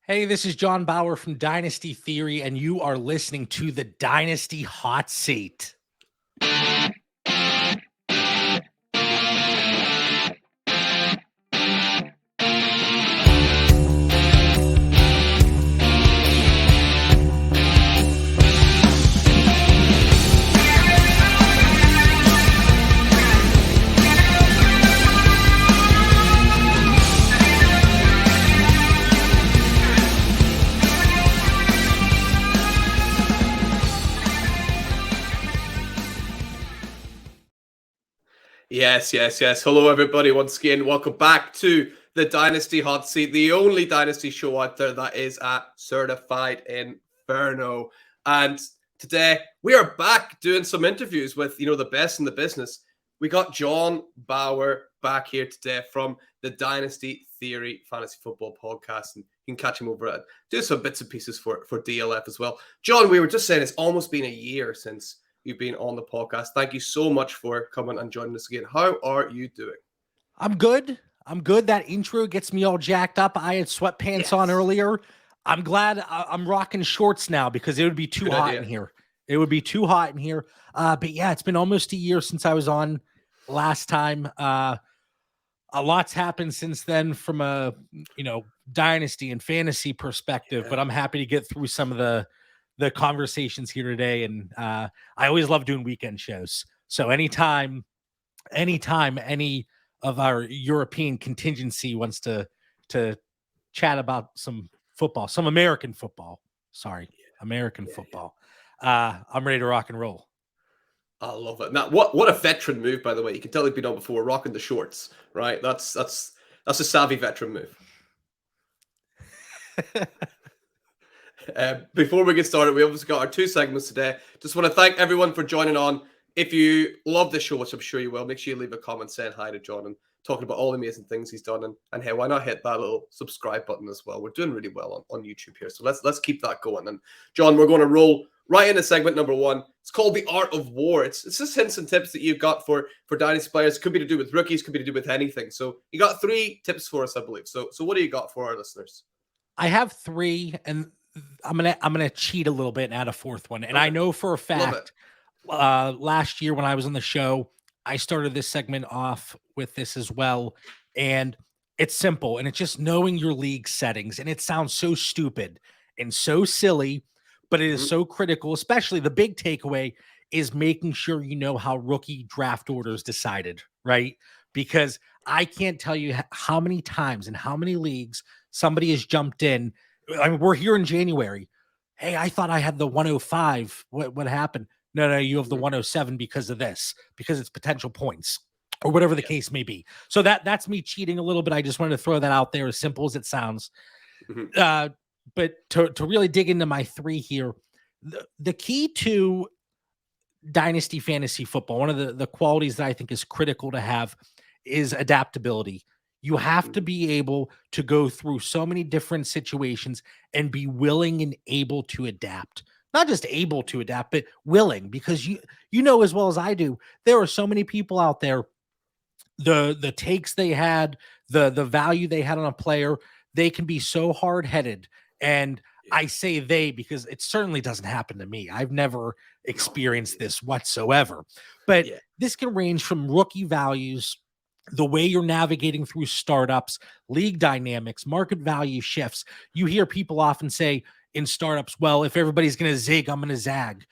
Hey, this is John Bauer from Dynasty Theory, and you are listening to the Dynasty Hot Seat. Yes. Hello, everybody. Once again, welcome back to the Dynasty Hot Seat, the only Dynasty show out there that is a certified inferno. And today we are back doing some interviews with, the best in the business. We got John Bauer back here today from the Dynasty Theory Fantasy Football Podcast. And you can catch him over at do some bits and pieces for DLF as well. John, we were just saying it's almost been a year since you've been on the podcast. Thank you so much for coming and joining us again. How are you doing? I'm good. That intro gets me all jacked up. I had sweatpants on earlier. I'm glad I'm rocking shorts now because it would be too hot in here. It would be too hot in here. But yeah, it's been almost a year since I was on last time. A lot's happened since then from a, dynasty and fantasy perspective, but I'm happy to get through some of the conversations here today. And I always love doing weekend shows. So anytime any of our European contingency wants to chat about some football, some American football, football, I'm ready to rock and roll. I love it. Now, what a veteran move, by the way. You can tell he's been on before, rocking the shorts, right? That's a savvy veteran move. Before we get started, we obviously got our two segments today. Just want to thank everyone for joining on. If you love the show, which I'm sure you will, make sure you leave a comment saying hi to John and talking about all the amazing things he's done. And hey, why not hit that little subscribe button as well? We're doing really well on YouTube here, so let's keep that going. And John, we're going to roll right into segment number one. It's called The Art of War. It's just hints and tips that you've got for Dynasty players. Could be to do with rookies, could be to do with anything. So you got 3 tips for us, I believe. So what do you got for our listeners? I have 3, and I'm gonna cheat a little bit and add a 4th one. And okay. I know for a fact, last year when I was on the show, I started this segment off with this as well. And it's simple, and it's just knowing your league settings. And it sounds so stupid and so silly, but it is so critical. Especially the big takeaway is making sure you know how rookie draft orders decided, right? Because I can't tell you how many times and how many leagues somebody has jumped in. I mean, we're here in January. Hey, I thought I had the 105. What happened? No, you have the 107 because of this, because it's potential points or whatever the case may be. So that's me cheating a little bit. I just wanted to throw that out there, as simple as it sounds. But to really dig into my 3 here, the key to Dynasty Fantasy Football, one of the qualities that I think is critical to have is adaptability. You have to be able to go through so many different situations and be willing and able to adapt. Not just able to adapt, but willing, because you know as well as I do, there are so many people out there, the takes they had, the value they had on a player, they can be so hard-headed. And I say they because it certainly doesn't happen to me. I've never experienced this whatsoever. But this can range from rookie values, the way you're navigating through startups, league dynamics, market value shifts. You hear people often say in startups, well, if everybody's going to zig, I'm going to zag.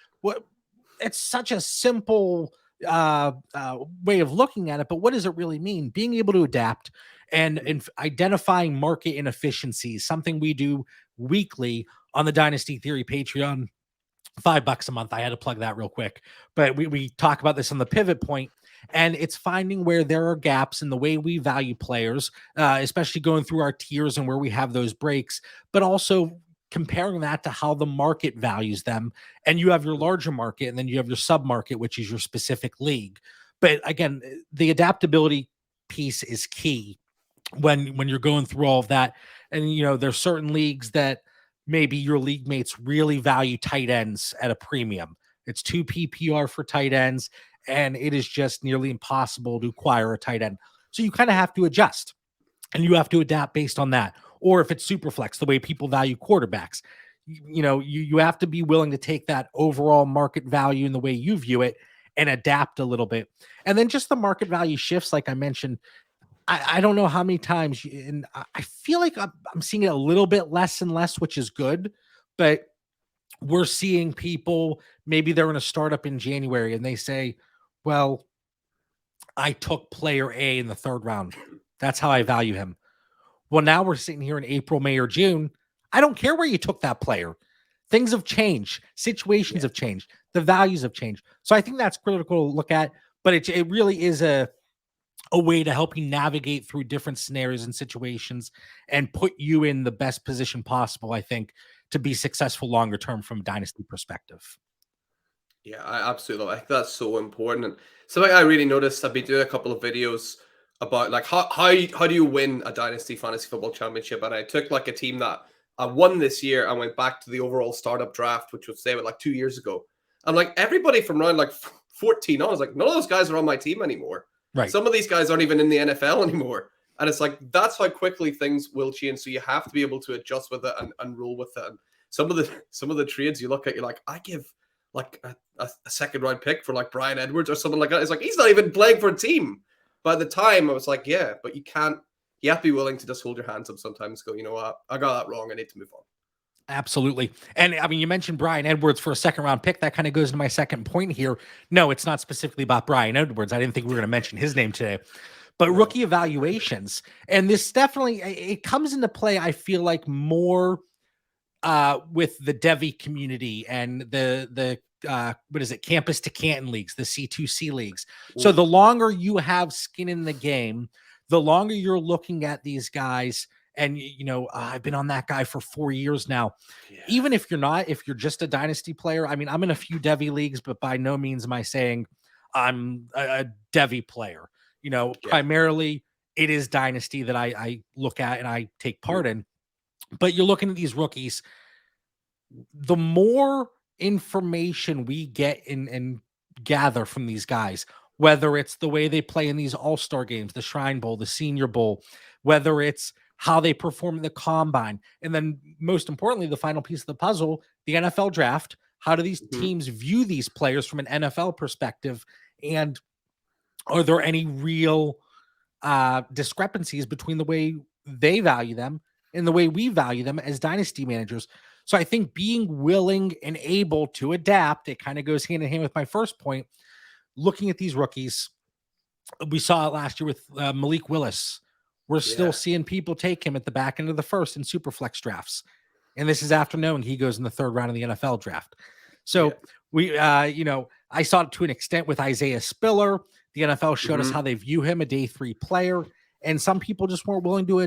It's such a simple way of looking at it, but what does it really mean? Being able to adapt and identifying market inefficiencies, something we do weekly on the Dynasty Theory Patreon, $5 a month. I had to plug that real quick, but we talk about this on the pivot point. And it's finding where there are gaps in the way we value players, especially going through our tiers and where we have those breaks, but also comparing that to how the market values them. And you have your larger market, and then you have your sub market, which is your specific league. But again, the adaptability piece is key when you're going through all of that. And, there's certain leagues that maybe your league mates really value tight ends at a premium. It's 2 PPR for tight ends, and it is just nearly impossible to acquire a tight end. So you kind of have to adjust, and you have to adapt based on that. or if it's super flex, the way people value quarterbacks. You have to be willing to take that overall market value in the way you view it and adapt a little bit. And then just the market value shifts, like I mentioned, I don't know how many times, and I feel like I'm seeing it a little bit less and less, which is good, but we're seeing people, maybe they're in a startup in January and they say, well, I took player A in the 3rd round. That's how I value him. Well, now we're sitting here in April, May, or June. I don't care where you took that player. Things have changed. Situations have changed. The values have changed. So I think that's critical to look at, but it really is a way to help you navigate through different scenarios and situations and put you in the best position possible, I think, to be successful longer term from a dynasty perspective. Yeah, I absolutely. I think that's so important. And something I really noticed, I've been doing a couple of videos about like how do you win a dynasty fantasy football championship? And I took like a team that I won this year and went back to the overall startup draft, which was say like 2 years ago. And like everybody from around like 14 on, I was like, none of those guys are on my team anymore. Right. Some of these guys aren't even in the NFL anymore. And it's like, that's how quickly things will change. So you have to be able to adjust with it and roll with it. And some of the trades you look at, you're like, I give like a 2nd round pick for like Brian Edwards or something like that. It's like, he's not even playing for a team. By the time I was like, yeah, but you have to be willing to just hold your hands up sometimes, go, you know what, I got that wrong. I need to move on. Absolutely. And I mean, you mentioned Brian Edwards for a 2nd round pick. That kind of goes to my second point here. No, it's not specifically about Brian Edwards. I didn't think we were going to mention his name today, but rookie evaluations. And this definitely, it comes into play, I feel like, more with the Devy community and the what is it, campus to Canton leagues, the C2C leagues. Ooh. So the longer you have skin in the game, the longer you're looking at these guys. And, I've been on that guy for 4 years now. Yeah. Even if you're just a dynasty player, I mean, I'm in a few Devy leagues, but by no means am I saying I'm a Devy player. Primarily it is dynasty that I look at and I take part in. But you're looking at these rookies. The more information we get and gather from these guys, whether it's the way they play in these all-star games, the Shrine Bowl, the Senior Bowl, whether it's how they perform in the combine, and then most importantly, the final piece of the puzzle, the NFL draft. How do these teams view these players from an NFL perspective? And are there any real discrepancies between the way they value them and the way we value them as dynasty managers? So I think being willing and able to adapt, it kind of goes hand in hand with my first point. Looking at these rookies, we saw it last year with Malik Willis. We're still seeing people take him at the back end of the 1st in super flex drafts. And this is after knowing he goes in the 3rd round of the NFL draft. So we, I saw it to an extent with Isaiah Spiller. The NFL showed us how they view him, a day 3 player. And some people just weren't willing to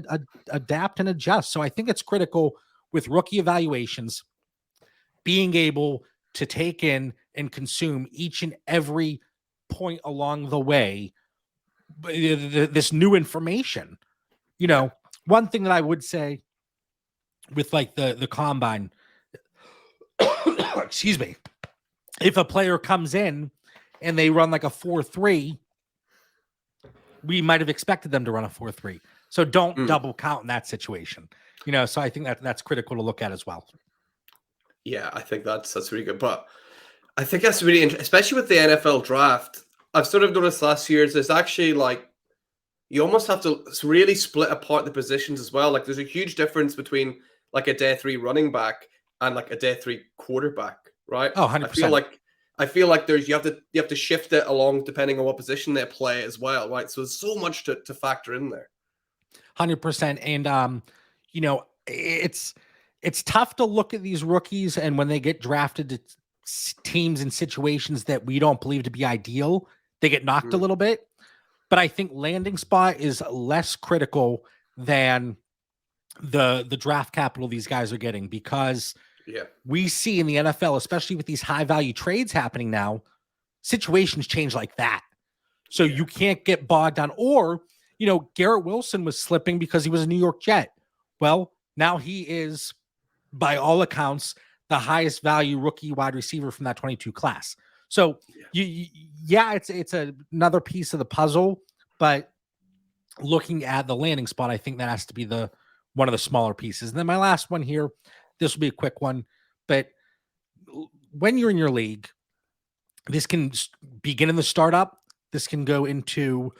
adapt and adjust. So I think it's critical with rookie evaluations, being able to take in and consume each and every point along the way, this new information. One thing that I would say with like the combine, excuse me, if a player comes in and they run like a 4.3, we might have expected them to run a 4.3. So don't double count in that situation. So I think that's critical to look at as well. Yeah, I think that's really good. But I think that's really interesting, especially with the NFL draft. I've sort of noticed last year, there's actually like, you almost have to really split apart the positions as well. Like there's a huge difference between like a day 3 running back and like a day 3 quarterback, right? Oh, 100%. I feel like you have to shift it along depending on what position they play as well, right? So there's so much to factor in there. 100%. And it's tough to look at these rookies, and when they get drafted to teams and situations that we don't believe to be ideal, they get knocked a little bit. But I think landing spot is less critical than the draft capital these guys are getting, because we see in the NFL, especially with these high value trades happening now, situations change like that. So you can't get bogged down. Or, Garrett Wilson was slipping because he was a New York Jet. Well, now he is, by all accounts, the highest value rookie wide receiver from that 22 class. So it's another piece of the puzzle, but looking at the landing spot, I think that has to be the one of the smaller pieces. And then my last one here, this will be a quick one, but when you're in your league, this can begin in the startup. This can go into,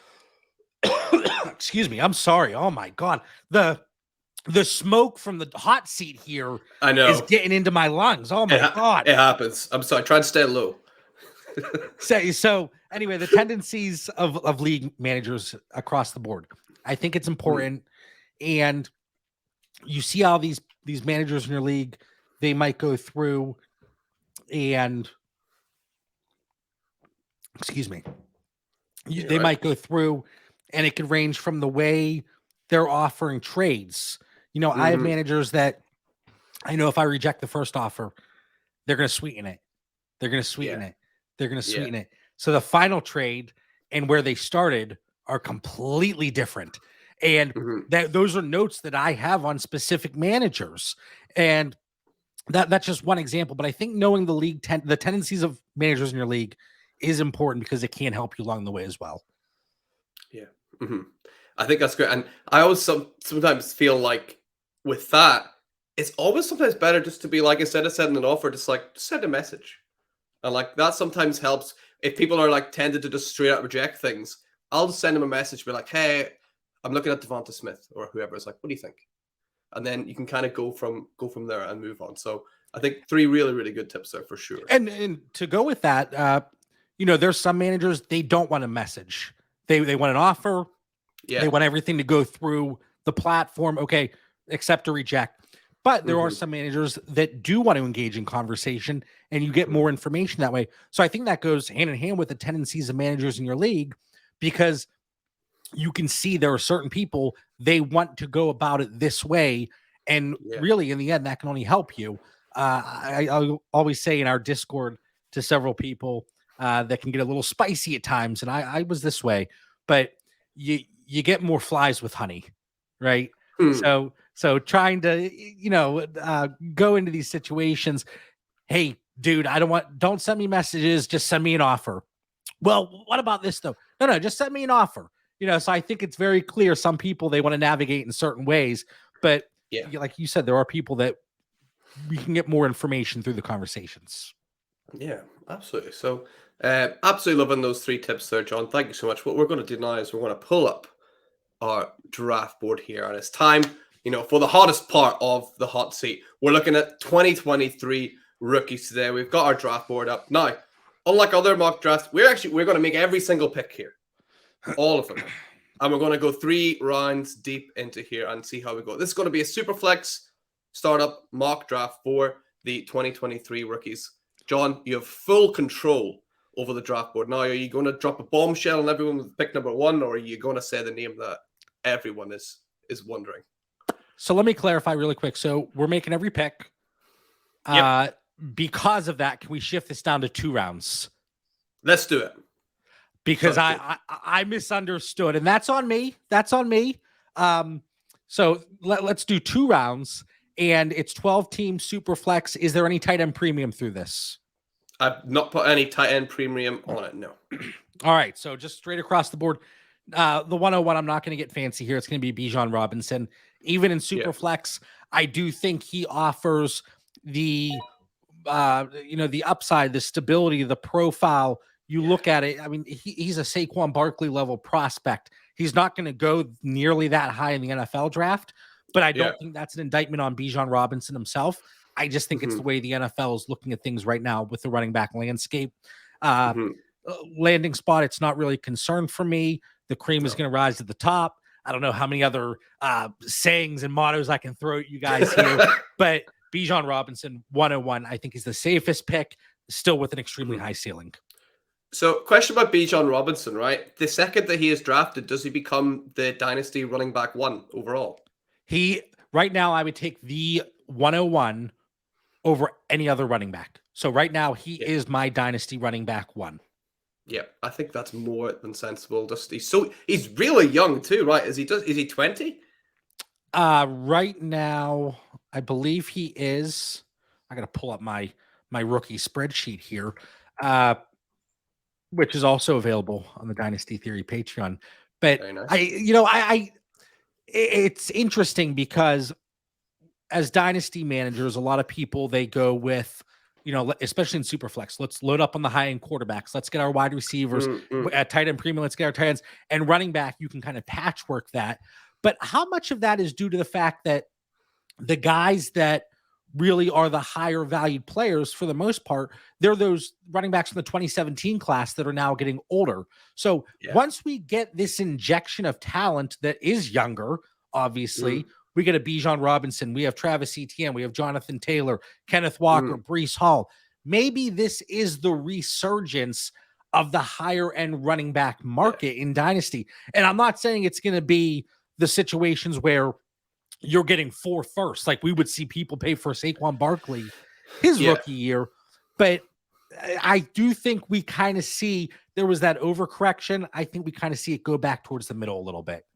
excuse me, I'm sorry. Oh my God. The smoke from the hot seat here I know is getting into my lungs. Oh my God. It happens. I'm sorry. Try and stay low. So anyway, the tendencies of league managers across the board. I think it's important. And you see how these managers in your league, they might go through and excuse me. They might go through and it could range from the way they're offering trades. You know, I have managers that I know if I reject the first offer, they're going to sweeten it. They're going to sweeten it. They're going to sweeten it. So the final trade and where they started are completely different. And those are notes that I have on specific managers. And that's just one example. But I think knowing the league, the tendencies of managers in your league is important because it can help you along the way as well. Yeah. I think that's great. And I always sometimes feel like with that, it's always sometimes better just to be like, instead of sending an offer, just send a message. And like that sometimes helps. If people are like tended to just straight out reject things, I'll just send them a message, be like, hey, I'm looking at Devonta Smith or whoever. It's like, what do you think? And then you can kind of go from there and move on. So I think 3 really, really good tips there for sure. And to go with that, you know, there's some managers, they don't want a message. They want an offer. Yeah. They want everything to go through the platform. Okay, accept or reject. But there are some managers that do want to engage in conversation and you get more information that way. So I think that goes hand in hand with the tendencies of managers in your league, because you can see there are certain people, they want to go about it this way. And really, in the end, that can only help you. I always say in our Discord to several people that can get a little spicy at times, and I was this way, but you get more flies with honey, right? So trying to, you know, go into these situations. Hey, dude, don't send me messages. Just send me an offer. Well, what about this though? No, just send me an offer. You know, so I think it's very clear. Some people, they want to navigate in certain ways, but like you said, there are people that we can get more information through the conversations. Yeah, absolutely. So absolutely loving those 3 tips there, John. Thank you so much. What we're going to do now is we're going to pull up our draft board here, and it's time, you know, for the hottest part of the hot seat. We're looking at 2023 rookies today. We've got our draft board up now. Unlike other mock drafts, we're going to make every single pick here, all of them, and we're going to go 3 rounds deep into here and see how we go. This is going to be a super flex startup mock draft for the 2023 rookies. John, you have full control over the draft board. Now, are you going to drop a bombshell on everyone with pick number 1, or are you going to say the name that everyone is wondering? So let me clarify really quick. So we're making every pick. Because of that, can we shift this down to 2 rounds? Let's do it. Because I misunderstood, and that's on me. That's on me. So let's do 2 rounds, and it's 12-team super flex. Is there any tight end premium through this? I've not put any tight end premium on it, no. All right, so just straight across the board. The 101, I'm not going to get fancy here. It's going to be Bijan Robinson. Even in Superflex, I do think he offers the, the upside, the stability, the profile. You look at it. I mean, he's a Saquon Barkley level prospect. He's not going to go nearly that high in the NFL draft, but I don't think that's an indictment on Bijan Robinson himself. I just think it's the way the NFL is looking at things right now with the running back landscape. Landing spot, it's not really a concern for me. The cream is going to rise to the top. I don't know how many other sayings and mottos I can throw at you guys here, but Bijan Robinson, 101, I think is the safest pick, still with an extremely high ceiling. So, question about Bijan Robinson, right? The second that he is drafted, does he become the Dynasty running back 1 overall? Right now, I would take the 101 over any other running back. So right now, he is my Dynasty running back 1. Yeah, I think that's more than sensible. He's really young too, right? Is he 20? Right now, I believe he is. I got to pull up my rookie spreadsheet here, which is also available on the Dynasty Theory Patreon. But nice. it's interesting because as dynasty managers, a lot of people, they go with, especially in Superflex, let's load up on the high-end quarterbacks. Let's get our wide receivers at tight end premium. Let's get our tight ends and running back. You can kind of patchwork that. But how much of that is due to the fact that the guys that really are the higher valued players, for the most part, they're those running backs from the 2017 class that are now getting older. So once we get this injection of talent that is younger, obviously, we get a Bijan Robinson, we have Travis Etienne, we have Jonathan Taylor, Kenneth Walker, Breece Hall. Maybe this is the resurgence of the higher end running back market in Dynasty. And I'm not saying it's going to be the situations where you're getting 4 firsts. Like we would see people pay for Saquon Barkley his rookie year. But I do think we kind of see there was that overcorrection. I think we kind of see it go back towards the middle a little bit.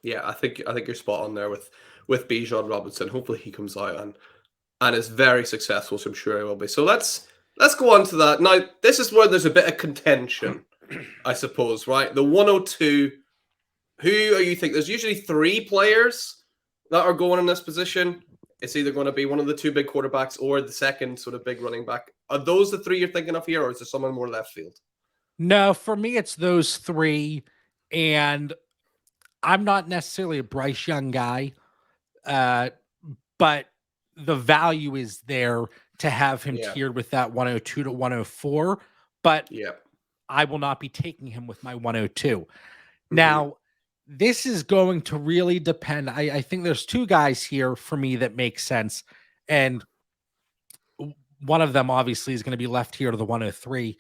Yeah, I think you're spot on there with Bijan Robinson. Hopefully he comes out and is very successful, so I'm sure he will be. So let's go on to that. Now, this is where there's a bit of contention, I suppose, right? The 102, who are you think? There's usually 3 players that are going in this position. It's either going to be one of the 2 big quarterbacks or the second sort of big running back. Are those the 3 you're thinking of here, or is there someone more left field? No, for me, it's those 3. And I'm not necessarily a Bryce Young guy, but the value is there to have him tiered with that 102 to 104. But I will not be taking him with my 102. Now, this is going to really depend. I think there's 2 guys here for me that make sense. And one of them obviously is going to be left here to the 103.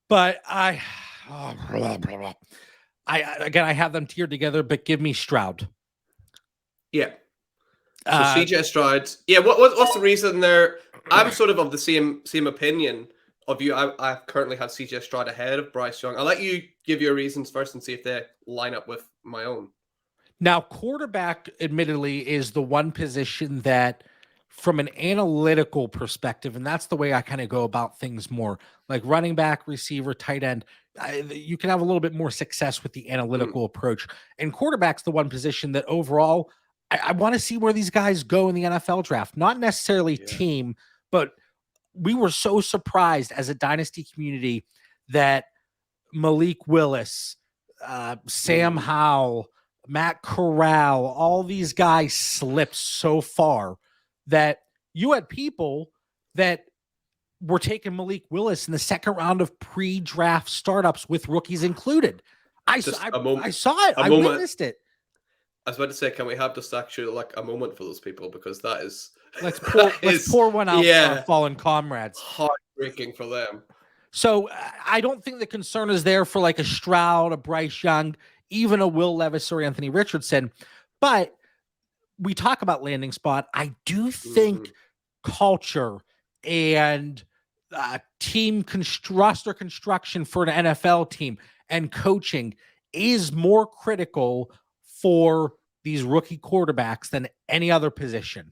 But I have them tiered together, but give me Stroud. Yeah. So CJ Stroud. Yeah, what's the reason there? I'm sort of the same opinion of you. I currently have CJ Stroud ahead of Bryce Young. I'll let you give your reasons first and see if they line up with my own. Now, quarterback, admittedly, is the one position that, from an analytical perspective, and that's the way I kind of go about things more, like running back, receiver, tight end, you can have a little bit more success with the analytical approach. And quarterback's the one position that overall, I want to see where these guys go in the NFL draft. Not necessarily team, but we were so surprised as a dynasty community that Malik Willis, Sam Howell, Matt Corral, all these guys slipped so far that you had people that were taking Malik Willis in the second round of pre-draft startups with rookies included. I saw it. I witnessed it. I was about to say, can we have just actually like a moment for those people? Because that is... Let's pour one out for our fallen comrades. Heartbreaking for them. So I don't think the concern is there for like a Stroud, a Bryce Young, even a Will Levis or Anthony Richardson. But we talk about landing spot. I do think culture and team roster construction for an NFL team and coaching is more critical for these rookie quarterbacks than any other position.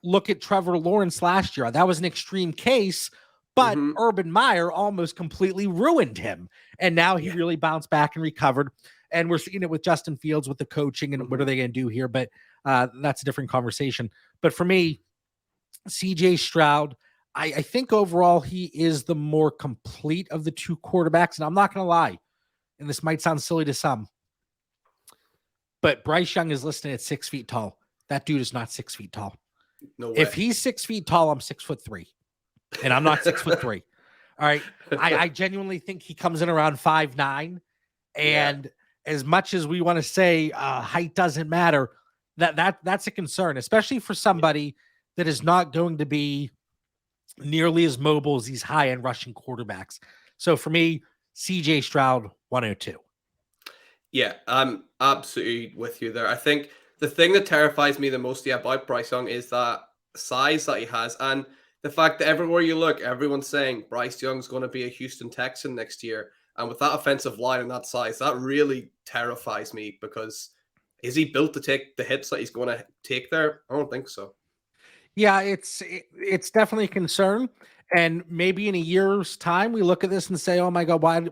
Look at Trevor Lawrence last year. That was an extreme case, but Urban Meyer almost completely ruined him. And now he really bounced back and recovered. And we're seeing it with Justin Fields with the coaching and what are they going to do here? But that's a different conversation. But for me, CJ Stroud, I think overall he is the more complete of the 2 quarterbacks. And I'm not going to lie, and this might sound silly to some, but Bryce Young is listed at 6 feet tall. That dude is not 6 feet tall. No way. If he's 6 feet tall, I'm 6'3", and I'm not 6'3". All right. I genuinely think he comes in around 5'9", and as much as we want to say height doesn't matter, that's a concern, especially for somebody that is not going to be nearly as mobile as these high-end rushing quarterbacks. So for me, CJ Stroud, 102. Yeah, I'm absolutely with you there. I think the thing that terrifies me the most about Bryce Young is that size that he has, and the fact that everywhere you look, everyone's saying Bryce Young's going to be a Houston Texan next year. And with that offensive line and that size, that really terrifies me, because is he built to take the hits that he's going to take there? I don't think so. Yeah, it's definitely a concern. And maybe in a year's time, we look at this and say, oh my God, why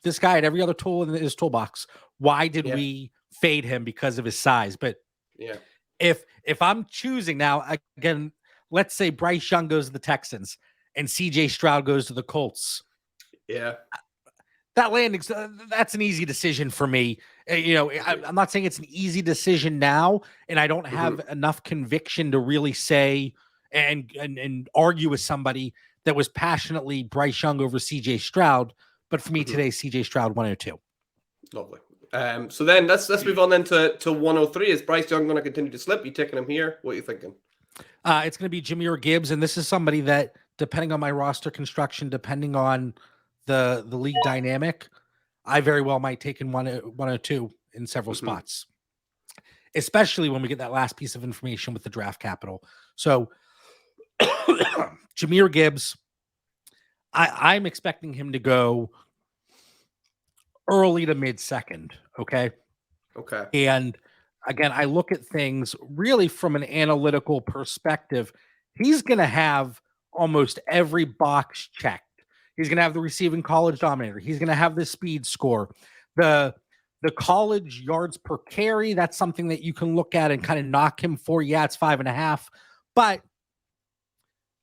this guy had every other tool in his toolbox. Why did we fade him because of his size? But if I'm choosing now, again, let's say Bryce Young goes to the Texans and CJ Stroud goes to the Colts. Yeah. That landing, that's an easy decision for me. I'm not saying it's an easy decision now, and I don't have enough conviction to really say and argue with somebody that was passionately Bryce Young over CJ Stroud. But for me today, CJ Stroud 102. Lovely. So then let's move on then to 103. Is Bryce Young going to continue to slip? You taking him here? What are you thinking? It's going to be Jahmyr Gibbs, and this is somebody that, depending on my roster construction, depending on the league dynamic, I very well might take in 102 in several spots, especially when we get that last piece of information with the draft capital. So Jahmyr Gibbs, I'm expecting him to go early to mid second. Okay. And again, I look at things really from an analytical perspective. He's going to have almost every box checked. He's going to have the receiving college dominator. He's going to have the speed score, the college yards per carry. That's something that you can look at and kind of knock him for. Yeah, it's 5.5, but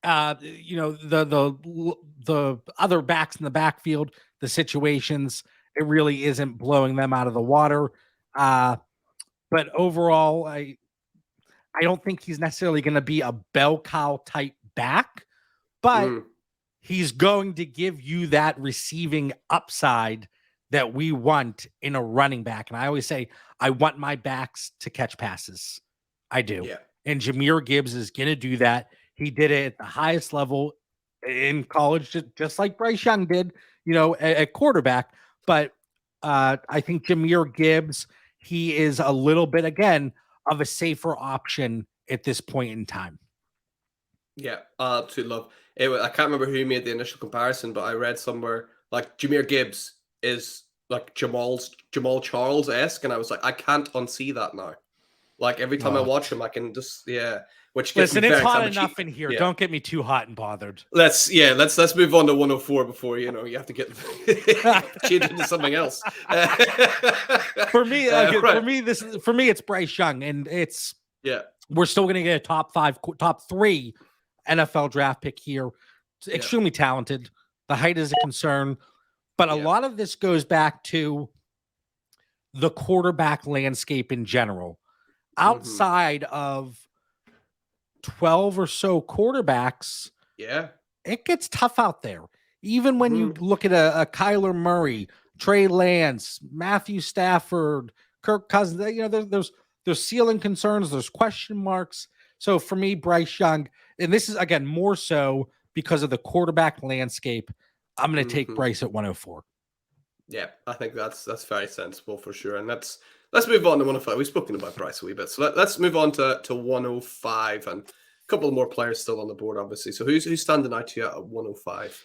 the other backs in the backfield, the situations, it really isn't blowing them out of the water. But overall, I don't think he's necessarily going to be a bell cow type back, but he's going to give you that receiving upside that we want in a running back. And I always say, I want my backs to catch passes. I do. Yeah. And Jahmyr Gibbs is going to do that. He did it at the highest level in college, just like Bryce Young did, at quarterback. But I think Jahmyr Gibbs, he is a little bit, again, of a safer option at this point in time. Yeah, absolutely love it. I can't remember who made the initial comparison, but I read somewhere like Jahmyr Gibbs is like Jamal Charles-esque, and I was like, I can't unsee that now. Like every time I watch him, I can just Which gets listen, it's hot enough in here. Yeah. Don't get me too hot and bothered. Let's move on to 104 before you have to get change into something else. For me, it's Bryce Young, and we're still going to get a top 3 NFL draft pick here. Extremely talented. The height is a concern, but a lot of this goes back to the quarterback landscape in general. Outside of 12 or so quarterbacks, it gets tough out there. Even when you look at a Kyler Murray, Trey Lance, Matthew Stafford, Kirk Cousins, there's ceiling concerns, there's question marks. So for me, Bryce Young, and this is again more so because of the quarterback landscape, I'm going to take Bryce at 104. Yeah, I think that's very sensible for sure. And let's move on to 105. We've spoken about Bryce a wee bit, so let's move on to 105 and a couple of more players still on the board, obviously. So who's standing out to you at 105?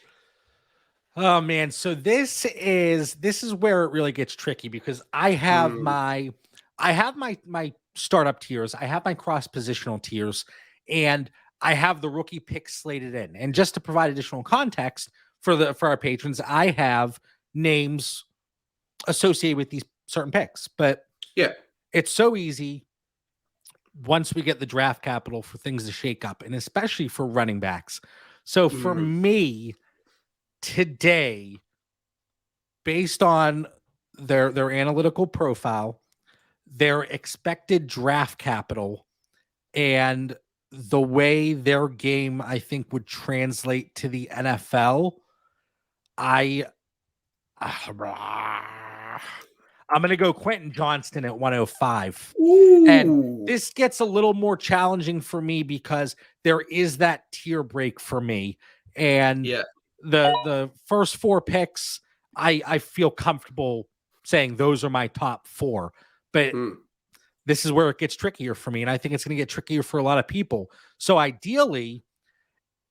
Oh man, so this is where it really gets tricky because I have my startup tiers, I have my cross positional tiers, and I have the rookie picks slated in. And just to provide additional context for our patrons, I have names associated with these certain picks, but it's so easy once we get the draft capital for things to shake up, and especially for running backs. So for me today, based on their analytical profile, their expected draft capital, and the way their game I think would translate to the NFL, I'm going to go Quentin Johnston at 105. Ooh. And this gets a little more challenging for me because there is that tier break for me. And the first 4 picks, I feel comfortable saying those are my top 4. But this is where it gets trickier for me. And I think it's going to get trickier for a lot of people. So ideally,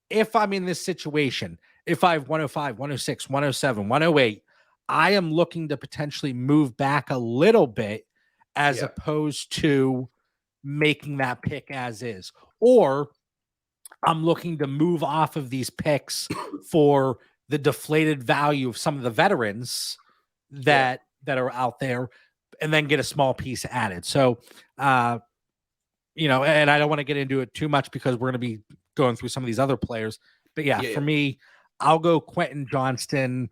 if I'm in this situation, if I have 105, 106, 107, 108, I am looking to potentially move back a little bit as opposed to making that pick as is. Or I'm looking to move off of these picks for the deflated value of some of the veterans that are out there, and then get a small piece added. So, you know, and I don't want to get into it too much because we're going to be going through some of these other players. But for me, I'll go Quentin Johnston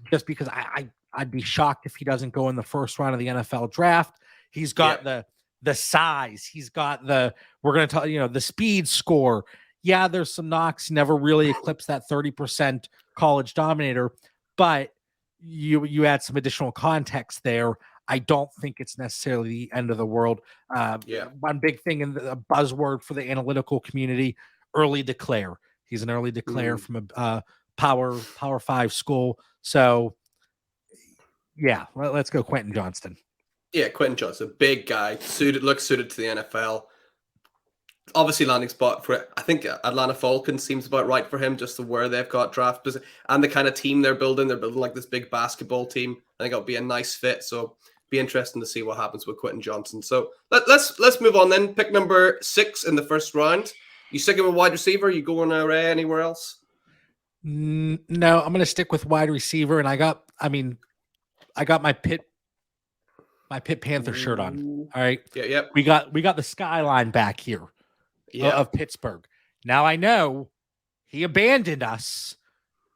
just because I'd be shocked if he doesn't go in the first round of the NFL draft. He's got the size. He's got we're going to tell, you know, the speed score. Yeah, there's some knocks. Never really eclipsed that 30% college dominator, but you add some additional context there. I don't think it's necessarily the end of the world. One big thing in the buzzword for the analytical community, early declare. He's an early declare from a power 5 school. So let's go Quentin Johnston. Yeah, Quentin Johnston, big guy, looks suited to the NFL. Obviously, landing spot for I think Atlanta Falcons seems about right for him, just to where they've got draft position and the kind of team they're building. They're building like this big basketball team. I think it'll be a nice fit. So be interesting to see what happens with Quentin Johnston. So let's move on then. Pick number 6 in the first round. You sticking with wide receiver? You going anywhere else? No, I'm going to stick with wide receiver, and I got my Pitt Panther shirt on. All right. Yeah. We got the skyline back here of Pittsburgh. Now I know he abandoned us.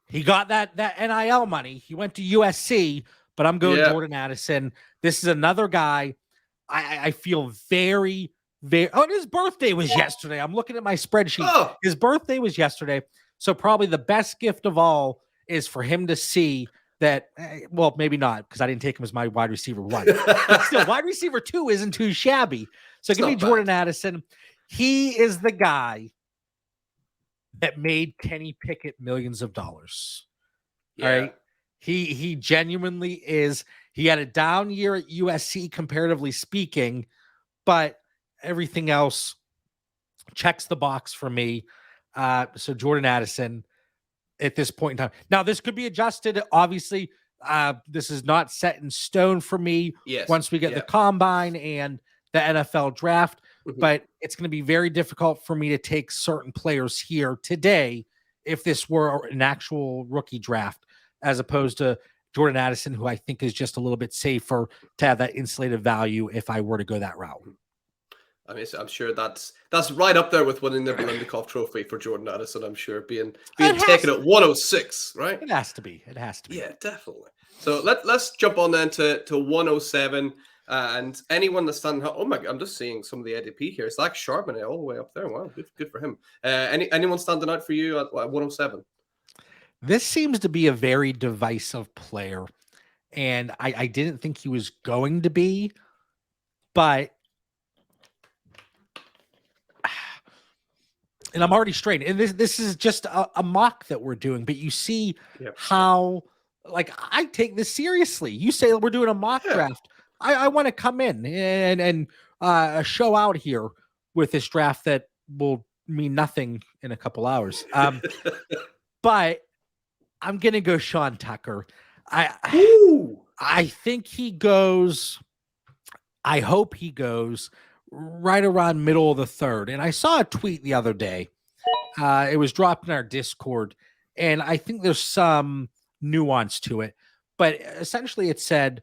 He got that NIL money. He went to USC, but I'm going Jordan Addison. This is another guy I feel very, very. Oh, his birthday was yesterday. I'm looking at my spreadsheet. Oh. His birthday was yesterday. So probably the best gift of all is for him to see that, well, maybe not, because I didn't take him as my wide receiver 1. But still, wide receiver 2 isn't too shabby. So give me Jordan Addison. He is the guy that made Kenny Pickett millions of dollars. All right. He genuinely is. He had a down year at USC, comparatively speaking, but everything else checks the box for me. So Jordan Addison at this point in time. Now, this could be adjusted. Obviously, this is not set in stone for me once we get the combine and the NFL draft, but it's going to be very difficult for me to take certain players here today if this were an actual rookie draft, as opposed to Jordan Addison, who I think is just a little bit safer to have that insulated value if I were to go that route. I mean, I'm sure that's right up there with winning the Bilennikov Trophy for Jordan Addison. I'm sure being taken at 106, right? It has to be. Yeah, definitely. So let's jump on then to 107. And anyone that's standing out, oh my God, I'm just seeing some of the ADP here. It's like Charbonnet all the way up there. Wow, good for him. Anyone standing out for you at 107? This seems to be a very divisive player, and I didn't think he was going to be, but and I'm already strained. And this is just a mock that we're doing, but you see how, like, I take this seriously. You say we're doing a mock draft. I want to come in and show out here with this draft that will mean nothing in a couple hours. But I'm going to go Sean Tucker. I think he goes, I hope he goes right around middle of the third. And I saw a tweet the other day. It was dropped in our Discord, and I think there's some nuance to it. But essentially it said,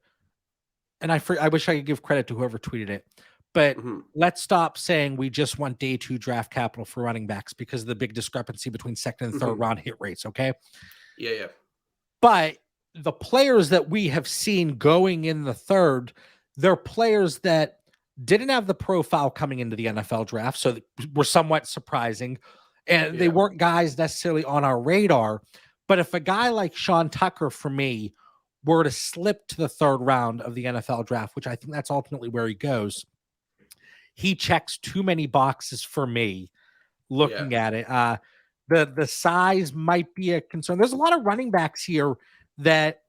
and I wish I could give credit to whoever tweeted it, but let's stop saying we just want day 2 draft capital for running backs because of the big discrepancy between second and third round hit rates. Okay. Yeah. But the players that we have seen going in the third, they're players that didn't have the profile coming into the NFL draft, so were somewhat surprising, and they weren't guys necessarily on our radar. But if a guy like Sean Tucker, for me, were to slip to the third round of the NFL draft, which I think that's ultimately where he goes, he checks too many boxes for me looking at it. The size might be a concern. There's a lot of running backs here that,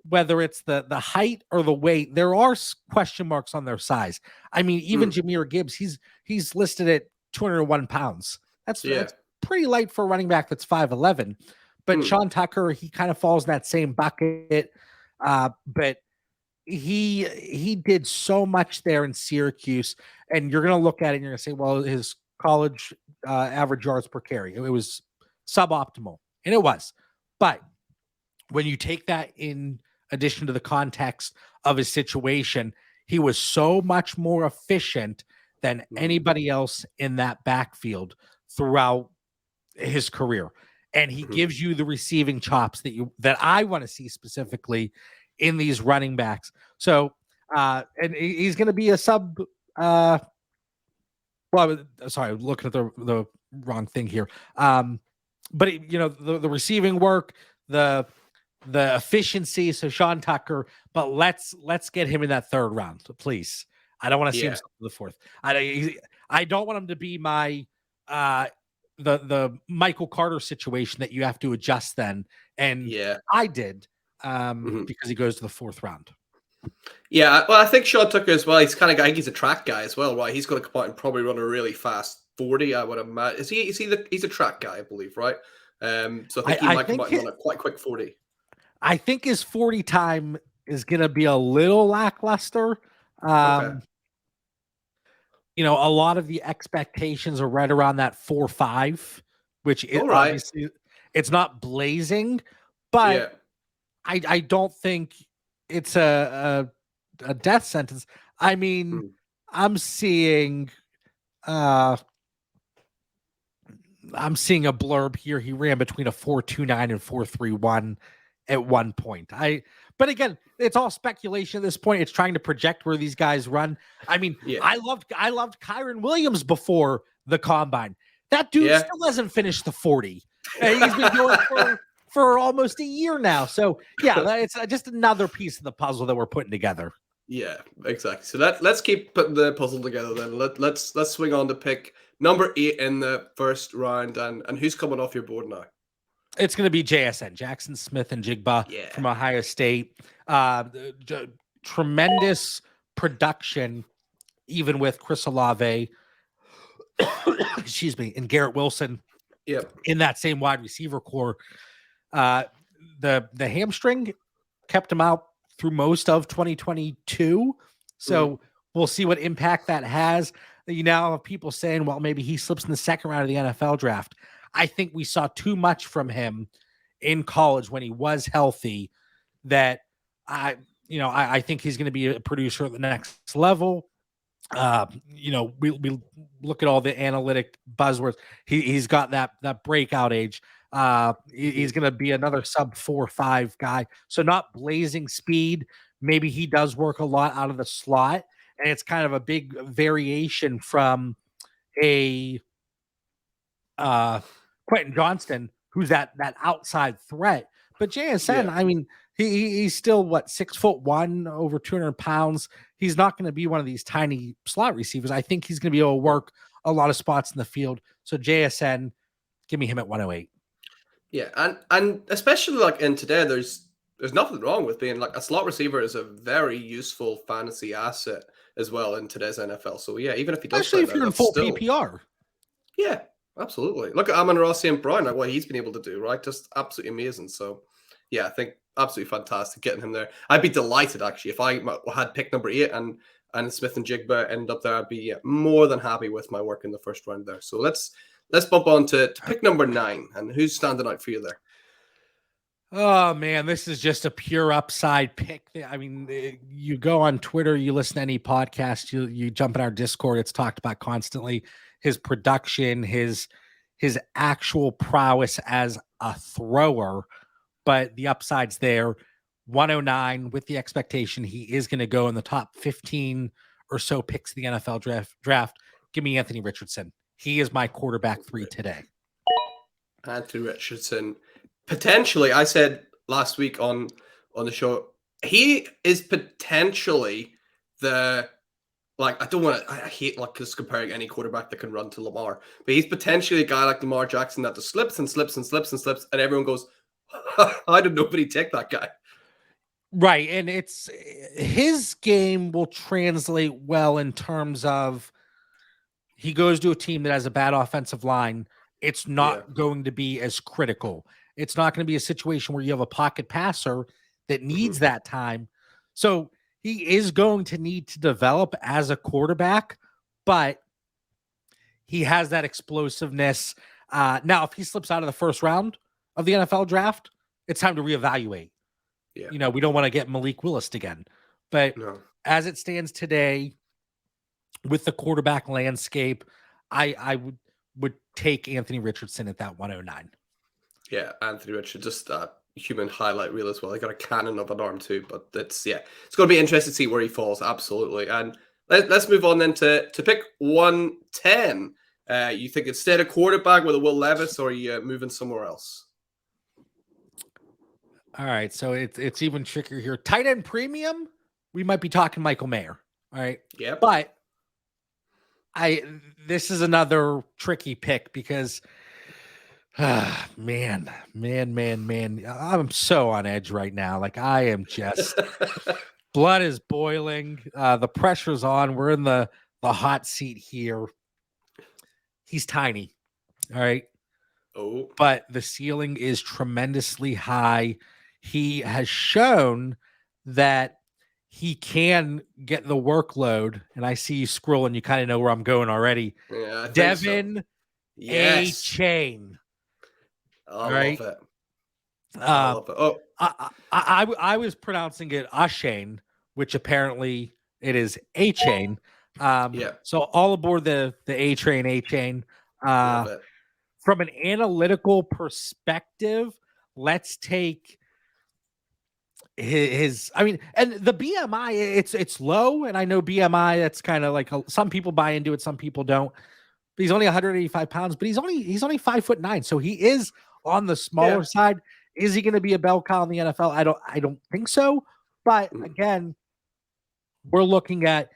whether it's the height or the weight, there are question marks on their size. I mean, even Jahmyr Gibbs, he's listed at 201 pounds. That's pretty light for a running back that's 5'11". But Sean Tucker, he kind of falls in that same bucket. But he did so much there in Syracuse, and you're going to look at it and you're going to say, well, his college average yards per carry, it was suboptimal, and it was. But when you take that in addition to the context of his situation, he was so much more efficient than anybody else in that backfield throughout his career. And he gives you the receiving chops that I want to see specifically in these running backs. So, and he's going to be a sub. Well, sorry, looking at the wrong thing here. But the receiving work, the efficiency. So Sean Tucker, but let's get him in that third round, please. I don't want to see him in the fourth. I don't want him to be my the Michael Carter situation that you have to adjust then. And I did because he goes to the fourth round. Yeah, well, I think Sean Tucker as well. He's kind of guy. He's a track guy as well, right? He's going to come out and probably run a really fast 40. I would imagine. He's a track guy, I believe, right? So I think he might come out and run a quite quick 40. I think his 40 time is going to be a little lackluster. Okay. A lot of the expectations are right around that 4.5, which is obviously it's not blazing, but I don't think it's a death sentence. I mean, I'm seeing a blurb here. He ran between a 4.29 and 4.31 at one point. But again, it's all speculation at this point. It's trying to project where these guys run. I mean, I loved Kyron Williams before the combine. That dude still hasn't finished the 40. He's been going for almost a year now. So it's just another piece of the puzzle that we're putting together. Yeah, exactly. So let's keep putting the puzzle together then. Let's swing on to pick number 8 in the first round. And who's coming off your board now? It's going to be JSN, Jackson Smith and Jigba from Ohio State. Tremendous production, even with Chris Olave, and Garrett Wilson in that same wide receiver core. The hamstring kept him out through most of 2022. So we'll see what impact that has. You now have people saying, well, maybe he slips in the second round of the NFL draft. I think we saw too much from him in college when he was healthy that I think he's going to be a producer at the next level. We look at all the analytic buzzwords. He's got that breakout age. He's going to be another sub 4.5 guy. So not blazing speed. Maybe he does work a lot out of the slot, and it's kind of a big variation from a Quentin Johnston, who's that outside threat. But JSN, I mean, he's still 6'1", over 200 pounds. He's not going to be one of these tiny slot receivers. I think he's going to be able to work a lot of spots in the field. So JSN, give me him at 108. Yeah, and especially like in today, there's nothing wrong with being like a slot receiver is a very useful fantasy asset as well in today's NFL. So even if he does, especially if you're in full PPR. Yeah. Absolutely. Look at Amon-Ra St. Brown, like what he's been able to do, right? Just absolutely amazing. So, I think absolutely fantastic getting him there. I'd be delighted, actually, if I had picked number 8 and Smith and Jigba end up there. I'd be more than happy with my work in the first round there. So let's bump on to pick number 9. And who's standing out for you there? Oh, man, this is just a pure upside pick. I mean, you go on Twitter, you listen to any podcast, you jump in our Discord, it's talked about constantly. His production, his actual prowess as a thrower, but the upside's there. 109 with the expectation he is going to go in the top 15 or so picks of the NFL draft. Give me Anthony Richardson. He is my quarterback 3 today. Anthony Richardson. Potentially, I said last week on the show, he is potentially the... I hate just comparing any quarterback that can run to Lamar, but he's potentially a guy like Lamar Jackson that just slips and slips and slips and slips, and everyone goes, "How did nobody take that guy?" Right, and it's his game will translate well in terms of he goes to a team that has a bad offensive line. It's not going to be as critical. It's not going to be a situation where you have a pocket passer that needs that time. So he is going to need to develop as a quarterback, but he has that explosiveness. Now, if he slips out of the first round of the NFL draft, it's time to reevaluate. Yeah. You know, we don't want to get Malik Willis again. But as it stands today, with the quarterback landscape, I would take Anthony Richardson at that 109. Yeah, Anthony Richardson, just a human highlight reel as well. He got a cannon of an arm too, but it's going to be interesting to see where he falls. Absolutely. And let's move on then to pick 110. You think instead of quarterback with a Will Levis, or are you moving somewhere else? All right, so it's even trickier here. Tight end premium, we might be talking Michael Mayer. All right. Yeah. But this is another tricky pick because man, I'm so on edge right now. Like, I am just blood is boiling. The pressure's on. We're in the hot seat here. He's tiny. All right. Oh, but the ceiling is tremendously high. He has shown that he can get the workload. And I see you scrolling. You kind of know where I'm going already. Yeah, Devin so. Yes. A-Chain. I love it. I love it. Oh, I was pronouncing it Ashane, which apparently it is A-Chain. So all aboard the A-Chain. Love it. From an analytical perspective, let's take his and the BMI, it's low, and I know BMI, that's kind of like some people buy into it, some people don't. But he's only 185 pounds, but he's only 5'9", so he is on the smaller side. Is he going to be a bell cow in the NFL? I don't think so. But again, we're looking at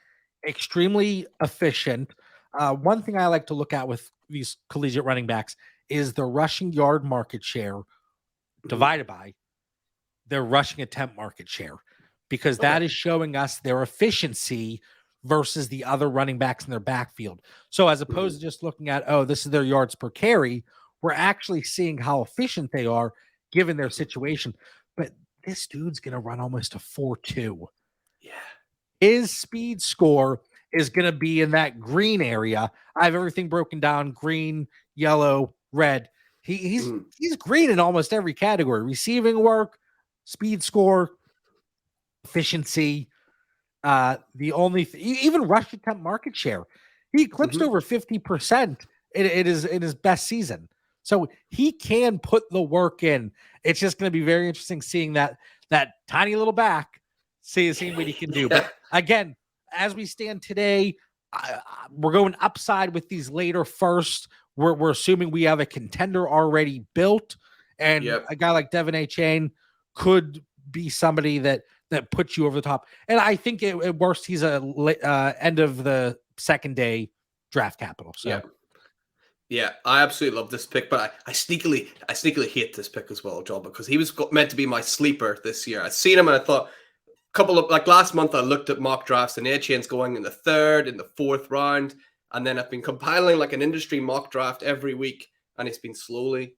extremely efficient. One thing I like to look at with these collegiate running backs is the rushing yard market share divided by their rushing attempt market share, because that is showing us their efficiency versus the other running backs in their backfield. So as opposed to just looking at, oh, this is their yards per carry, we're actually seeing how efficient they are given their situation. But this dude's going to run almost a 4.2. Yeah. His speed score is going to be in that green area. I have everything broken down: green, yellow, red. He's green in almost every category: receiving work, speed score, efficiency. The only even rush attempt market share, he eclipsed over 50% in his best season. So he can put the work in. It's just going to be very interesting seeing that tiny little back, seeing what he can do. But again, as we stand today, we're going upside with these later first. We're assuming we have a contender already built, and a guy like Devin A-Chain could be somebody that puts you over the top. And I think at worst, he's a end of the second day draft capital. So yeah, I absolutely love this pick, but I sneakily hate this pick as well, John, because he was meant to be my sleeper this year. I seen him and I thought, last month I looked at mock drafts and A-Chain's going in the 3rd, in the 4th round, and then I've been compiling like an industry mock draft every week, and it's been slowly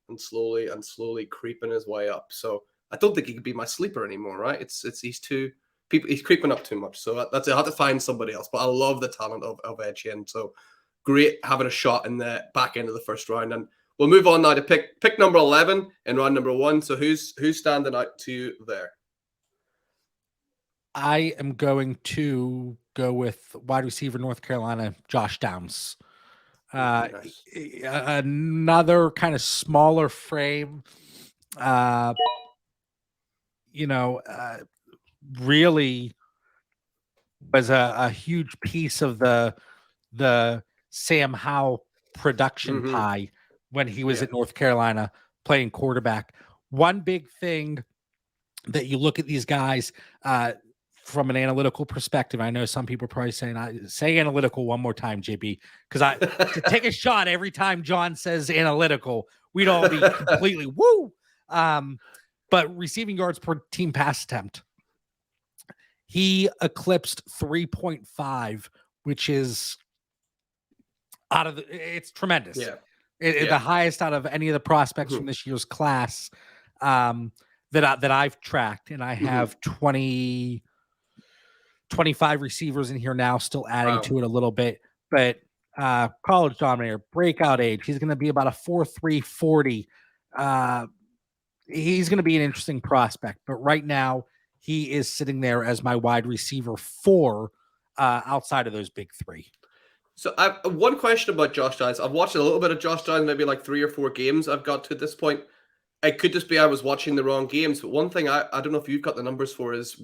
creeping his way up. So I don't think he could be my sleeper anymore, right? He's creeping up too much. So that's it. I have to find somebody else. But I love the talent of A-Chain. So great having a shot in the back end of the first round. And we'll move on now to pick number 11 in round number 1. So who's standing out to you there? I am going to go with wide receiver North Carolina, Josh Downs. Nice. Another kind of smaller frame. Really was a huge piece of the Sam Howell production pie when he was at North Carolina playing quarterback. One big thing that you look at these guys from an analytical perspective, I know some people are probably saying, say analytical one more time, JB, because to take a shot every time John says analytical, we'd all be completely woo. But receiving yards per team pass attempt, he eclipsed 3.5, which is it's tremendous. The highest out of any of the prospects from this year's class that I've tracked. And I have 25 receivers in here now, still adding to it a little bit. But college dominator, breakout age, he's going to be about a 4.3 40. he's going to be an interesting prospect. But right now, he is sitting there as my wide receiver 4 outside of those big 3. So I have one question about Josh Downs. I've watched a little bit of Josh Downs, maybe like 3 or 4 games I've got to this point. It could just be I was watching the wrong games. But one thing I don't know if you've got the numbers for is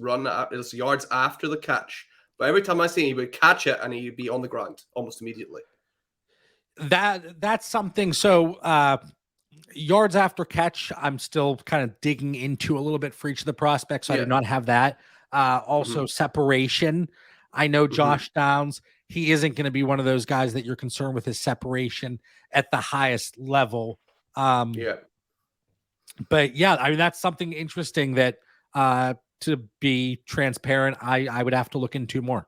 his yards after the catch. But every time I see him, he would catch it and he'd be on the ground almost immediately. That's something. So yards after catch, I'm still kind of digging into a little bit for each of the prospects. So I do not have that. Also separation. I know Josh Downs, he isn't going to be one of those guys that you're concerned with his separation at the highest level. But yeah, I mean, that's something interesting that to be transparent, I would have to look into more.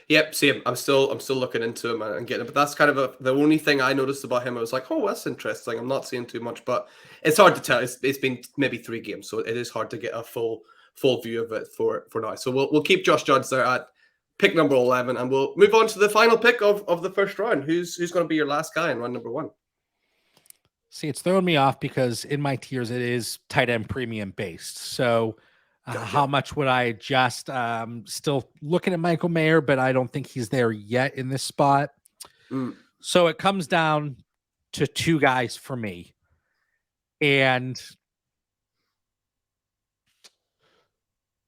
Yep, same. I'm still looking into him and getting it, but that's kind of the only thing I noticed about him. I was like, oh, that's interesting. I'm not seeing too much, but it's hard to tell. It's been maybe 3 games, so it is hard to get a full view of it for now. So we'll keep Josh Judge there at pick number 11, and we'll move on to the final pick of the first round. Who's going to be your last guy in round number 1? See, it's throwing me off because in my tiers it is tight end premium based. So how much would I adjust? Still looking at Michael Mayer, but I don't think he's there yet in this spot. So it comes down to 2 guys for me. And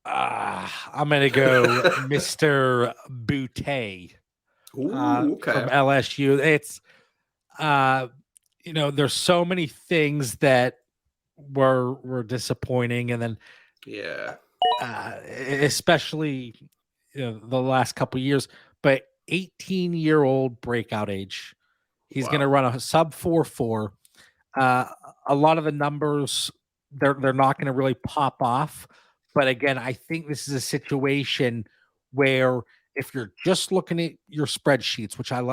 I'm going to go Mr. Boutte from LSU. It's, there's so many things that were disappointing. And then, especially the last couple of years, but 18-year-old breakout age. He's going to run a sub 4.4. A lot of the numbers, they're not going to really pop off. But again, I think this is a situation where if you're just looking at your spreadsheets, which I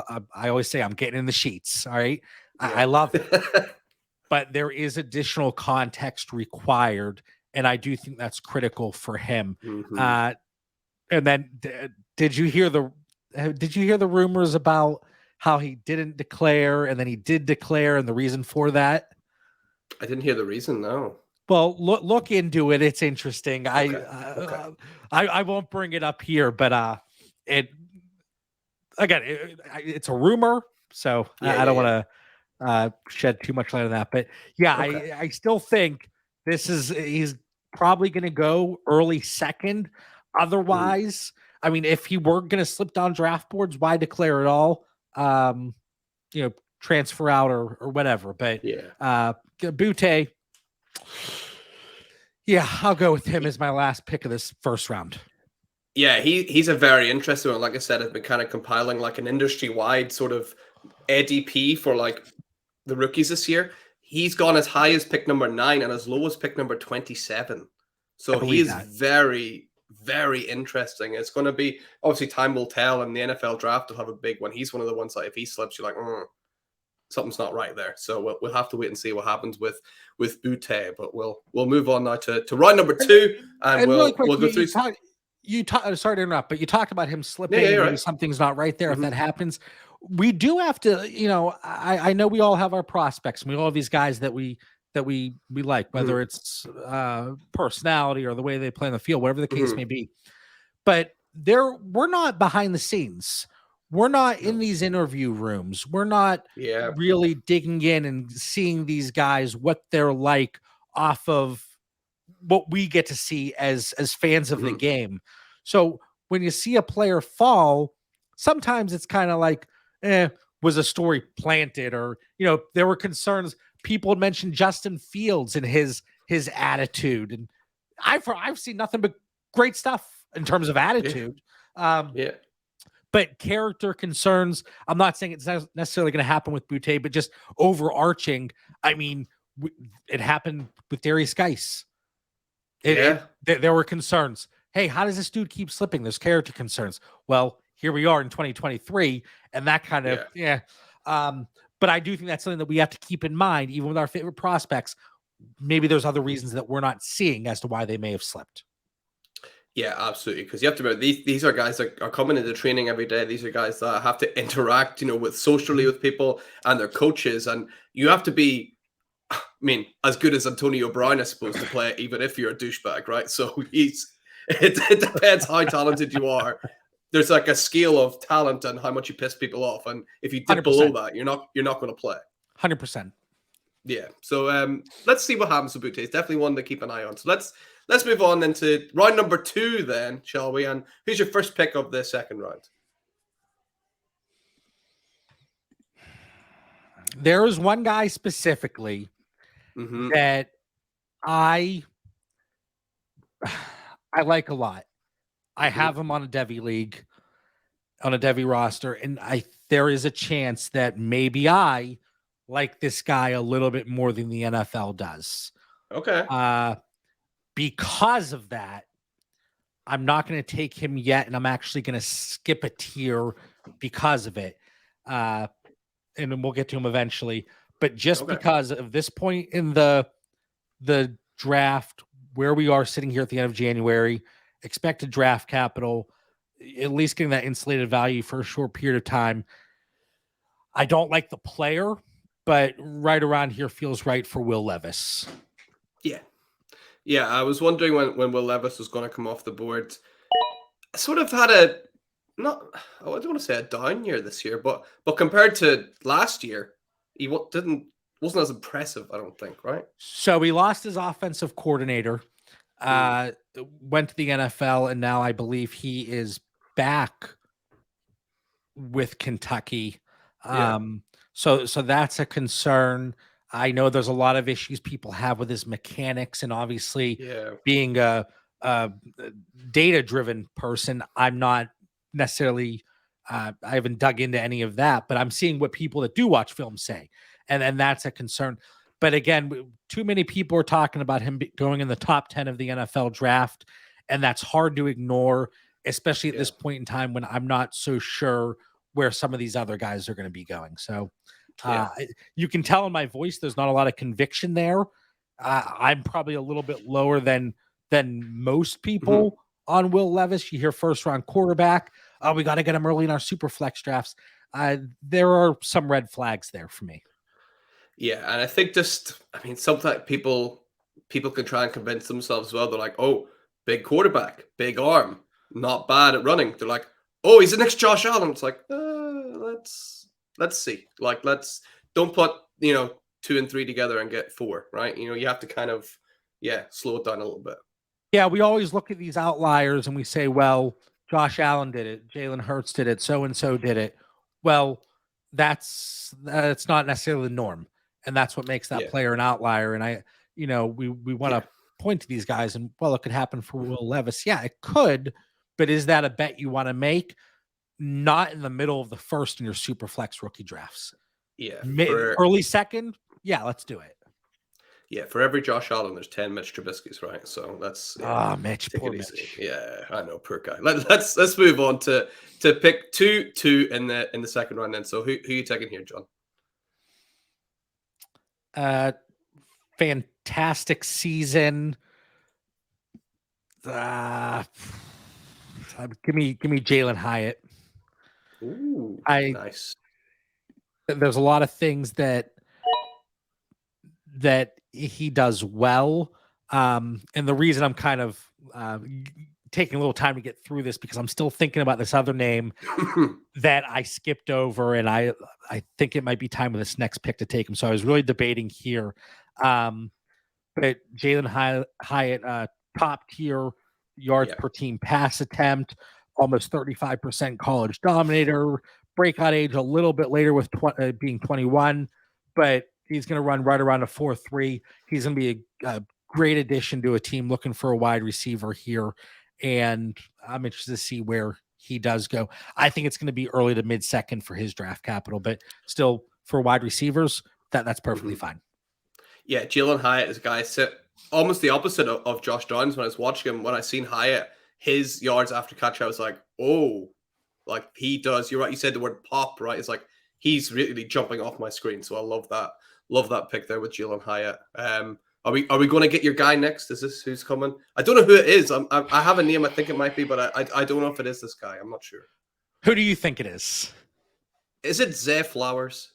always say I'm getting in the sheets, all right? I love it. But there is additional context required, and I do think that's critical for him. And then did you hear the rumors about how he didn't declare and then he did declare, and the reason for that? I didn't hear the reason, no. Well, look into it. It's interesting. I won't bring it up here, but it's a rumor, so I don't want to shed too much light on that. But yeah, I still think he's probably going to go early second. Otherwise, I mean, if he were going to slip down draft boards, why declare at all? Transfer out or whatever. But Boutte. Yeah, I'll go with him as my last pick of this first round. Yeah, he's a very interesting one. Like I said, I've been kind of compiling like an industry-wide sort of ADP for like the rookies this year. He's gone as high as pick number 9 and as low as pick number 27. So he is very, very interesting. It's going to be, obviously time will tell, and the NFL draft will have a big one. He's one of the ones that if he slips, you're like, something's not right there. So we'll have to wait and see what happens with Boutte. But we'll move on now to round number 2, and we'll go through. Sorry to interrupt, but you talked about him slipping. Maybe something's not right there. If that happens, we do have to. I know we all have our prospects. And we all have these guys that we like, whether it's personality or the way they play on the field, whatever the case may be. But we're not behind the scenes. We're not in these interview rooms. We're not really digging in and seeing these guys, what they're like off of what we get to see as fans of the game. So when you see a player fall, sometimes it's kind of like, was a story planted? Or, there were concerns. People had mentioned Justin Fields and his attitude. And I've seen nothing but great stuff in terms of attitude. But character concerns, I'm not saying it's not necessarily going to happen with Boutte, but just overarching. I mean, it happened with Darius Geis. There were concerns. Hey, how does this dude keep slipping? There's character concerns. Well, here we are in 2023, and that kind of, but I do think that's something that we have to keep in mind, even with our favorite prospects. Maybe there's other reasons that we're not seeing as to why they may have slipped. Yeah, absolutely. Because you have to remember, these are guys that are coming into training every day. These are guys that have to interact, with socially with people and their coaches. And you have to be I mean, as good as Antonio Brown is supposed to play, even if you're a douchebag, right? So it depends how talented you are. There's like a scale of talent and how much you piss people off, and if you dip 100%. below that, you're not going to play. 100%. Yeah. So let's see what happens with Butte. It's definitely one to keep an eye on. So let's move on into round number 2 then, shall we? And who's your first pick of the second round? There is one guy specifically that I like a lot. I have him on a Devy league, on a Devy roster, and there is a chance that maybe I like this guy a little bit more than the NFL does. Okay. Because of that, I'm not going to take him yet, and I'm actually going to skip a tier because of it. And then we'll get to him eventually. But just because of this point in the draft, where we are sitting here at the end of January, expected draft capital, at least getting that insulated value for a short period of time. I don't like the player, but right around here feels right for Will Levis. Yeah. Yeah, I was wondering when Will Levis was going to come off the board. I sort of had I don't want to say a down year this year, but compared to last year, he wasn't as impressive, I don't think, right? So he lost his offensive coordinator, went to the NFL, and now I believe he is back with Kentucky. So that's a concern. I know there's a lot of issues people have with his mechanics, and obviously being a data-driven person, I'm not necessarily I haven't dug into any of that, but I'm seeing what people that do watch film say, and that's a concern. But again, too many people are talking about him going in the top 10 of the NFL draft, and that's hard to ignore, especially at this point in time when I'm not so sure where some of these other guys are going to be going. So you can tell in my voice there's not a lot of conviction there. I'm probably a little bit lower than most people on Will Levis. You hear first round quarterback. Oh, we got to get him early in our super flex drafts. There are some red flags there for me. Yeah, and I think sometimes people can try and convince themselves, well, they're like, oh, big quarterback, big arm, not bad at running. They're like, oh, he's the next Josh Allen. It's like, let's see. Like, don't put 2 and 3 together and get 4, right? You have to kind of slow it down a little bit. Yeah, we always look at these outliers and we say, well, Josh Allen did it, Jalen Hurts did it, so and so did it. Well, that's not necessarily the norm, and that's what makes that player an outlier. And we want to point to these guys, and well, it could happen for Will Levis. Yeah, it could, but is that a bet you want to make? Not in the middle of the first in your super flex rookie drafts. Yeah, early second. Yeah, let's do it. Yeah, for every Josh Allen, there's 10 Mitch Trubisky's, right? So that's Mitch, poor Mitch. Yeah, I know, poor guy. Let's move on to pick two in the second round. Then, so who are you taking here, John? Fantastic season. Give me Jalen Hyatt. Ooh, nice. There's a lot of things that he does well. And the reason I'm kind of taking a little time to get through this because I'm still thinking about this other name that I skipped over, and I think it might be time with this next pick to take him. So I was really debating here. But Jalen Hyatt, top tier yards per team pass attempt, almost 35% college dominator, breakout age a little bit later with being 21, but he's going to run right around a 4.3. He's going to be a great addition to a team looking for a wide receiver here, and I'm interested to see where he does go. I think it's going to be early to mid-second for his draft capital, but still for wide receivers, that's perfectly fine. Yeah, Jalen Hyatt is a guy almost the opposite of Josh Downs. When I was watching him, when I seen Hyatt, his yards after catch, I was like, oh, like he does. You're right. You said the word pop, right? It's like he's really jumping off my screen. So I love that. Love that pick there with Jalen Hyatt. Are we going to get your guy next? Is this who's coming? I don't know who it is. I have a name. I think it might be, but I don't know if it is this guy. I'm not sure. Who do you think it is? Is it Zay Flowers?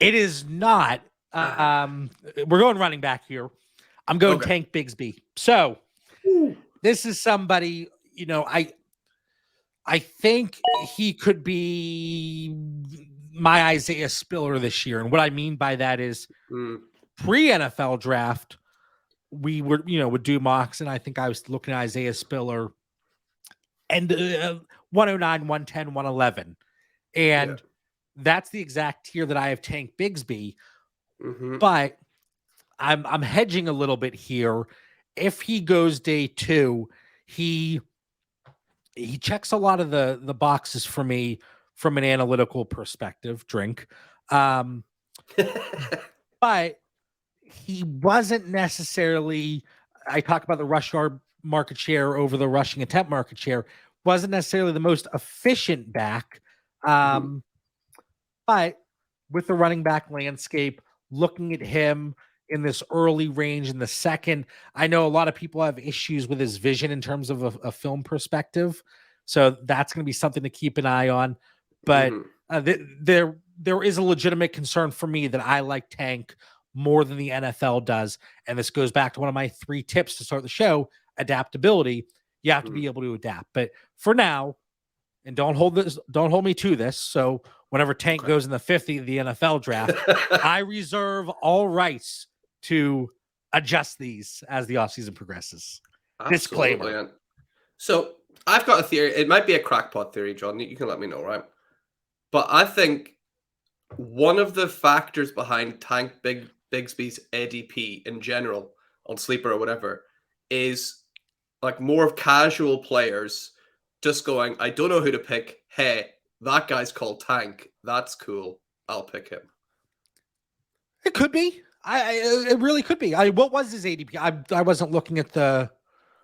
It is not. We're going running back here. I'm going Tank Bigsby. So this is somebody, I think he could be my Isaiah Spiller this year. And what I mean by that is pre-NFL draft, we would do mocks, and I think I was looking at Isaiah Spiller and 109, 110, 111. And that's the exact tier that I have Tank Bigsby. But I'm hedging a little bit here. If he goes day 2, he checks a lot of the boxes for me from an analytical perspective. But he wasn't necessarily, I talk about the rush yard market share over the rushing attempt market share, wasn't necessarily the most efficient back. But with the running back landscape, looking at him in this early range in the second, I know a lot of people have issues with his vision in terms of a film perspective. So that's going to be something to keep an eye on. But there is a legitimate concern for me that I like Tank more than the NFL does. And this goes back to one of my 3 tips to start the show: adaptability. You have to be able to adapt. But for now, and don't hold me to this. So whenever Tank goes in the 50th of the NFL draft, I reserve all rights to adjust these as the offseason progresses. Absolutely. Disclaimer. So I've got a theory. It might be a crackpot theory, John. You can let me know, right? But I think one of the factors behind Tank Bigsby's ADP in general on Sleeper or whatever is like more of casual players just going, I don't know who to pick. Hey, that guy's called Tank. That's cool. I'll pick him. It could be. It really could be. What was his ADP? I wasn't looking at the.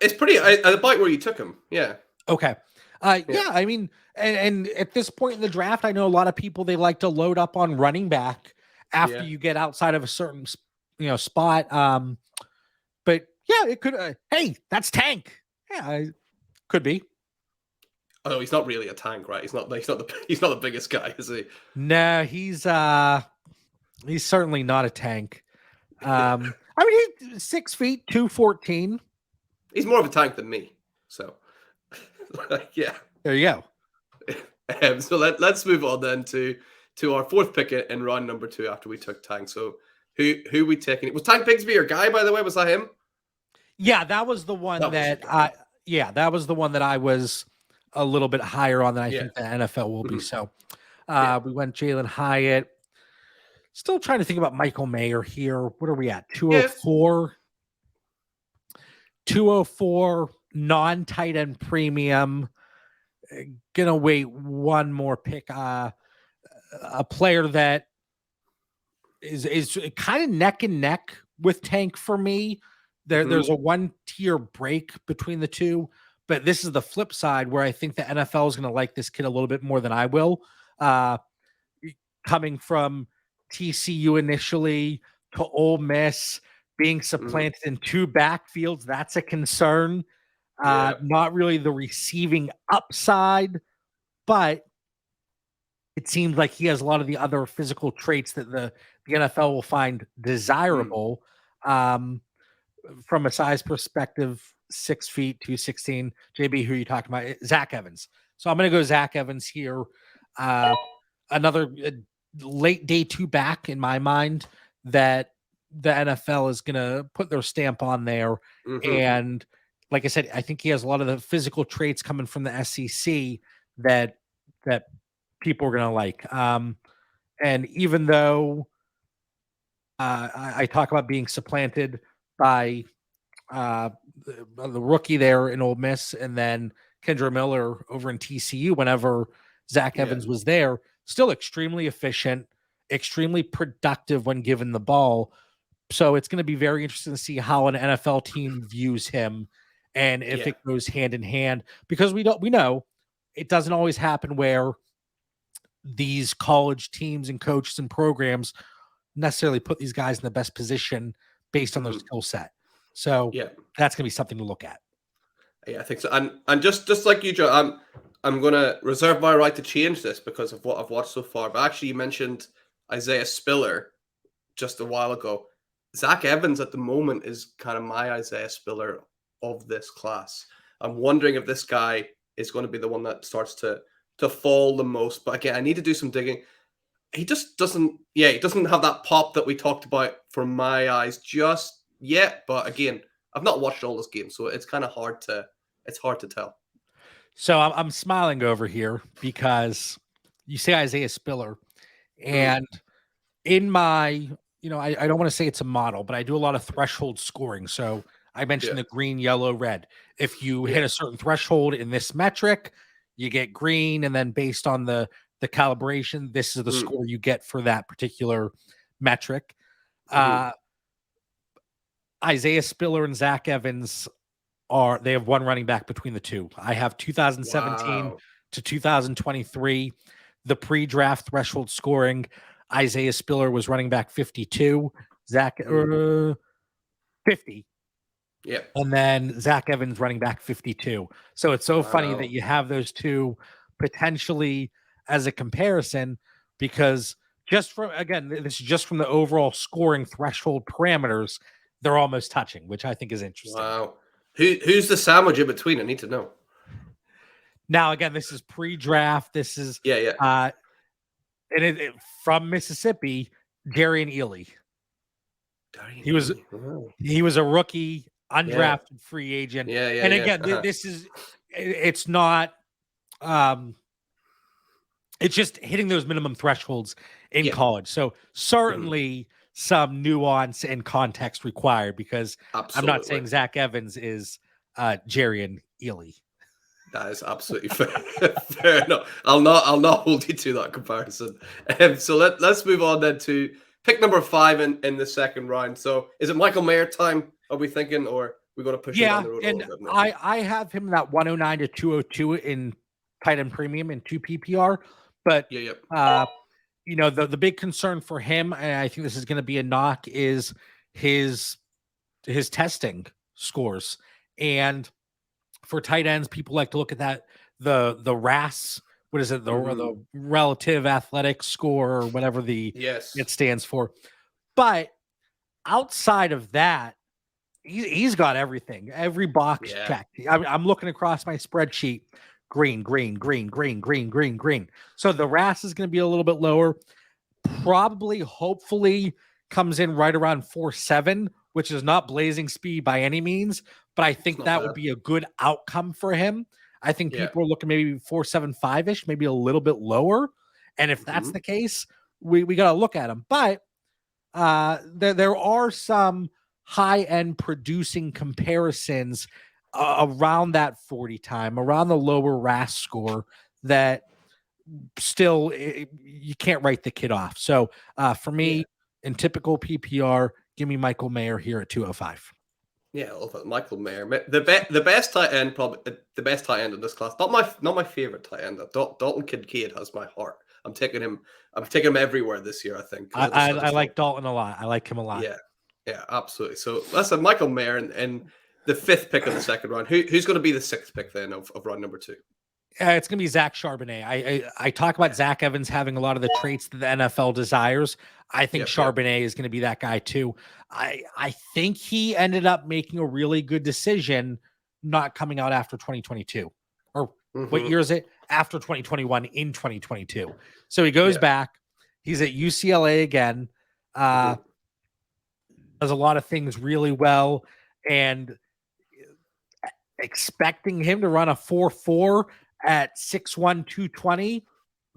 It's pretty. I bite where you took him. Yeah. Okay. Yeah. I mean, and at this point in the draft, I know a lot of people, they like to load up on running back after you get outside of a certain spot. But yeah, it could. Hey, that's Tank. Yeah, could be. Oh, he's not really a tank, right? He's not the biggest guy, is he? No, he's certainly not a tank. I mean, he's 6 feet, 214. He's more of a tank than me. So, yeah. There you go. So let's move on then to our 4th pick in round number 2 after we took Tank. So who we taking? Was Tank Bigsby your guy, by the way? Was that him? Yeah, that was the one that was the one that I was a little bit higher on than I think the NFL will be. So we went Jalen Hyatt. Still trying to think about Michael Mayer here. What are we at? 204. 204 non-tight end premium. Gonna wait one more pick. A player that is kind of neck and neck with Tank for me. There's a 1-tier break between the two. But this is the flip side where I think the NFL is going to like this kid a little bit more than I will. Coming from TCU initially to Ole Miss, being supplanted in 2 backfields, that's a concern. Not really the receiving upside, but it seems like he has a lot of the other physical traits that the NFL will find desirable. From a size perspective, 6 feet, 216. JB, who are you talking about? Zach Evans. So I'm going to go Zach Evans here. Another late day 2 back in my mind that the NFL is going to put their stamp on there. And like I said, I think he has a lot of the physical traits coming from the SEC that people are going to like. And even though I talk about being supplanted by the rookie there in Ole Miss and then Kendra Miller over in TCU whenever Zach Evans was there, still extremely efficient, extremely productive when given the ball. So it's going to be very interesting to see how an NFL team views him and if it goes hand in hand, because we know it doesn't always happen where these college teams and coaches and programs necessarily put these guys in the best position based on their skill set. So that's going to be something to look at. Yeah, I think so. And just like you, Joe, I'm going to reserve my right to change this because of what I've watched so far. But actually, you mentioned Isaiah Spiller just a while ago. Zach Evans at the moment is kind of my Isaiah Spiller of this class. I'm wondering if this guy is going to be the one that starts to fall the most. But again, I need to do some digging. He just doesn't, he doesn't have that pop that we talked about from my eyes just yet. But again, I've not watched all this game, so it's kind of hard to tell. So I'm smiling over here because you say Isaiah Spiller, and in my, I don't want to say it's a model, but I do a lot of threshold scoring. So I mentioned the green, yellow, red. If you hit a certain threshold in this metric, you get green, and then based on the calibration, this is the score you get for that particular metric. Isaiah Spiller and Zach Evans they have one running back between the two. I have 2017 to 2023, the pre-draft threshold scoring. Isaiah Spiller was running back 52, 50. Yeah. And then Zach Evans running back 52. So it's so funny that you have those two potentially as a comparison, because this is just from the overall scoring threshold parameters, they're almost touching, which I think is interesting. Wow. Who's the sandwich in between? I need to know. Now, again, this is pre-draft. This is from Mississippi, Darian Ealy. He was a rookie, undrafted free agent. And again, this is, it's not, it's just hitting those minimum thresholds in college. So certainly some nuance and context required, because I'm not saying Zach Evans is Darian Ealy. That is absolutely fair enough. I'll not hold you to that comparison. So let's move on then to pick number 5 in the second round. So is it Michael Mayer time? Are we thinking, or are we going to push him down the road a little bit? I have him that 109 to 202 in tight end premium in 2 PPR. But the big concern for him, and I think this is going to be a knock, is his testing scores. And for tight ends, people like to look at that, the RAS, what is it, the relative athletic score, or whatever it stands for. But outside of that, he's got everything, every box checked. I'm looking across my spreadsheet. Green. So the RAS is going to be a little bit lower. Probably, hopefully, comes in right around 4.7, which is not blazing speed by any means, but I think that would be a good outcome for him. I think people are looking maybe 4.75-ish, maybe a little bit lower. And if that's the case, we got to look at him. But there are some high-end producing comparisons around that 40 time, around the lower RAS score, that still you can't write the kid off. So for me, in typical PPR, give me Michael Mayer here at 205. Yeah, I love it. Michael Mayer, the best tight end, probably the best tight end in this class. Not my favorite tight end. Dalton Kincaid has my heart. I'm taking him everywhere this year, I think. I like Dalton a lot. I like him a lot. Yeah, absolutely. So that's a Michael Mayer and the 5th pick of the second round. Who's going to be the 6th pick then of round number 2? It's going to be Zach Charbonnet. I talk about Zach Evans having a lot of the traits that the NFL desires. I think Charbonnet is going to be that guy too. I think he ended up making a really good decision not coming out after 2022. Or what year is it? After 2021, in 2022. So he goes back. He's at UCLA again. Does a lot of things really well. And expecting him to run a 4.4 at 6'1", 220.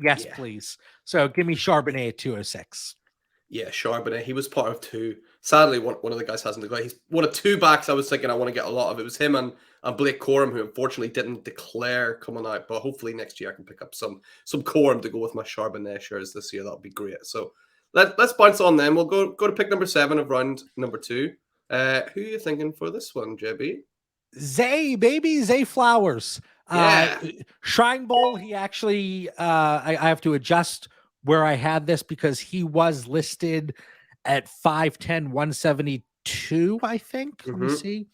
Yes, please. So give me Charbonnet at 206. Yeah, Charbonnet. He was part of 2. Sadly, one of the guys hasn't declared. He's one of 2 backs I was thinking I want to get a lot of. It was him and Blake Corum, who unfortunately didn't declare coming out. But hopefully next year I can pick up some Corum to go with my Charbonnet shares this year. That would be great. So let's bounce on then. We'll go to pick number 7 of round number 2. Who are you thinking for this one, JB? Zay Flowers. Shrine Bowl, he actually, I have to adjust where I had this because he was listed at 5'10", 172, I think. Let me see.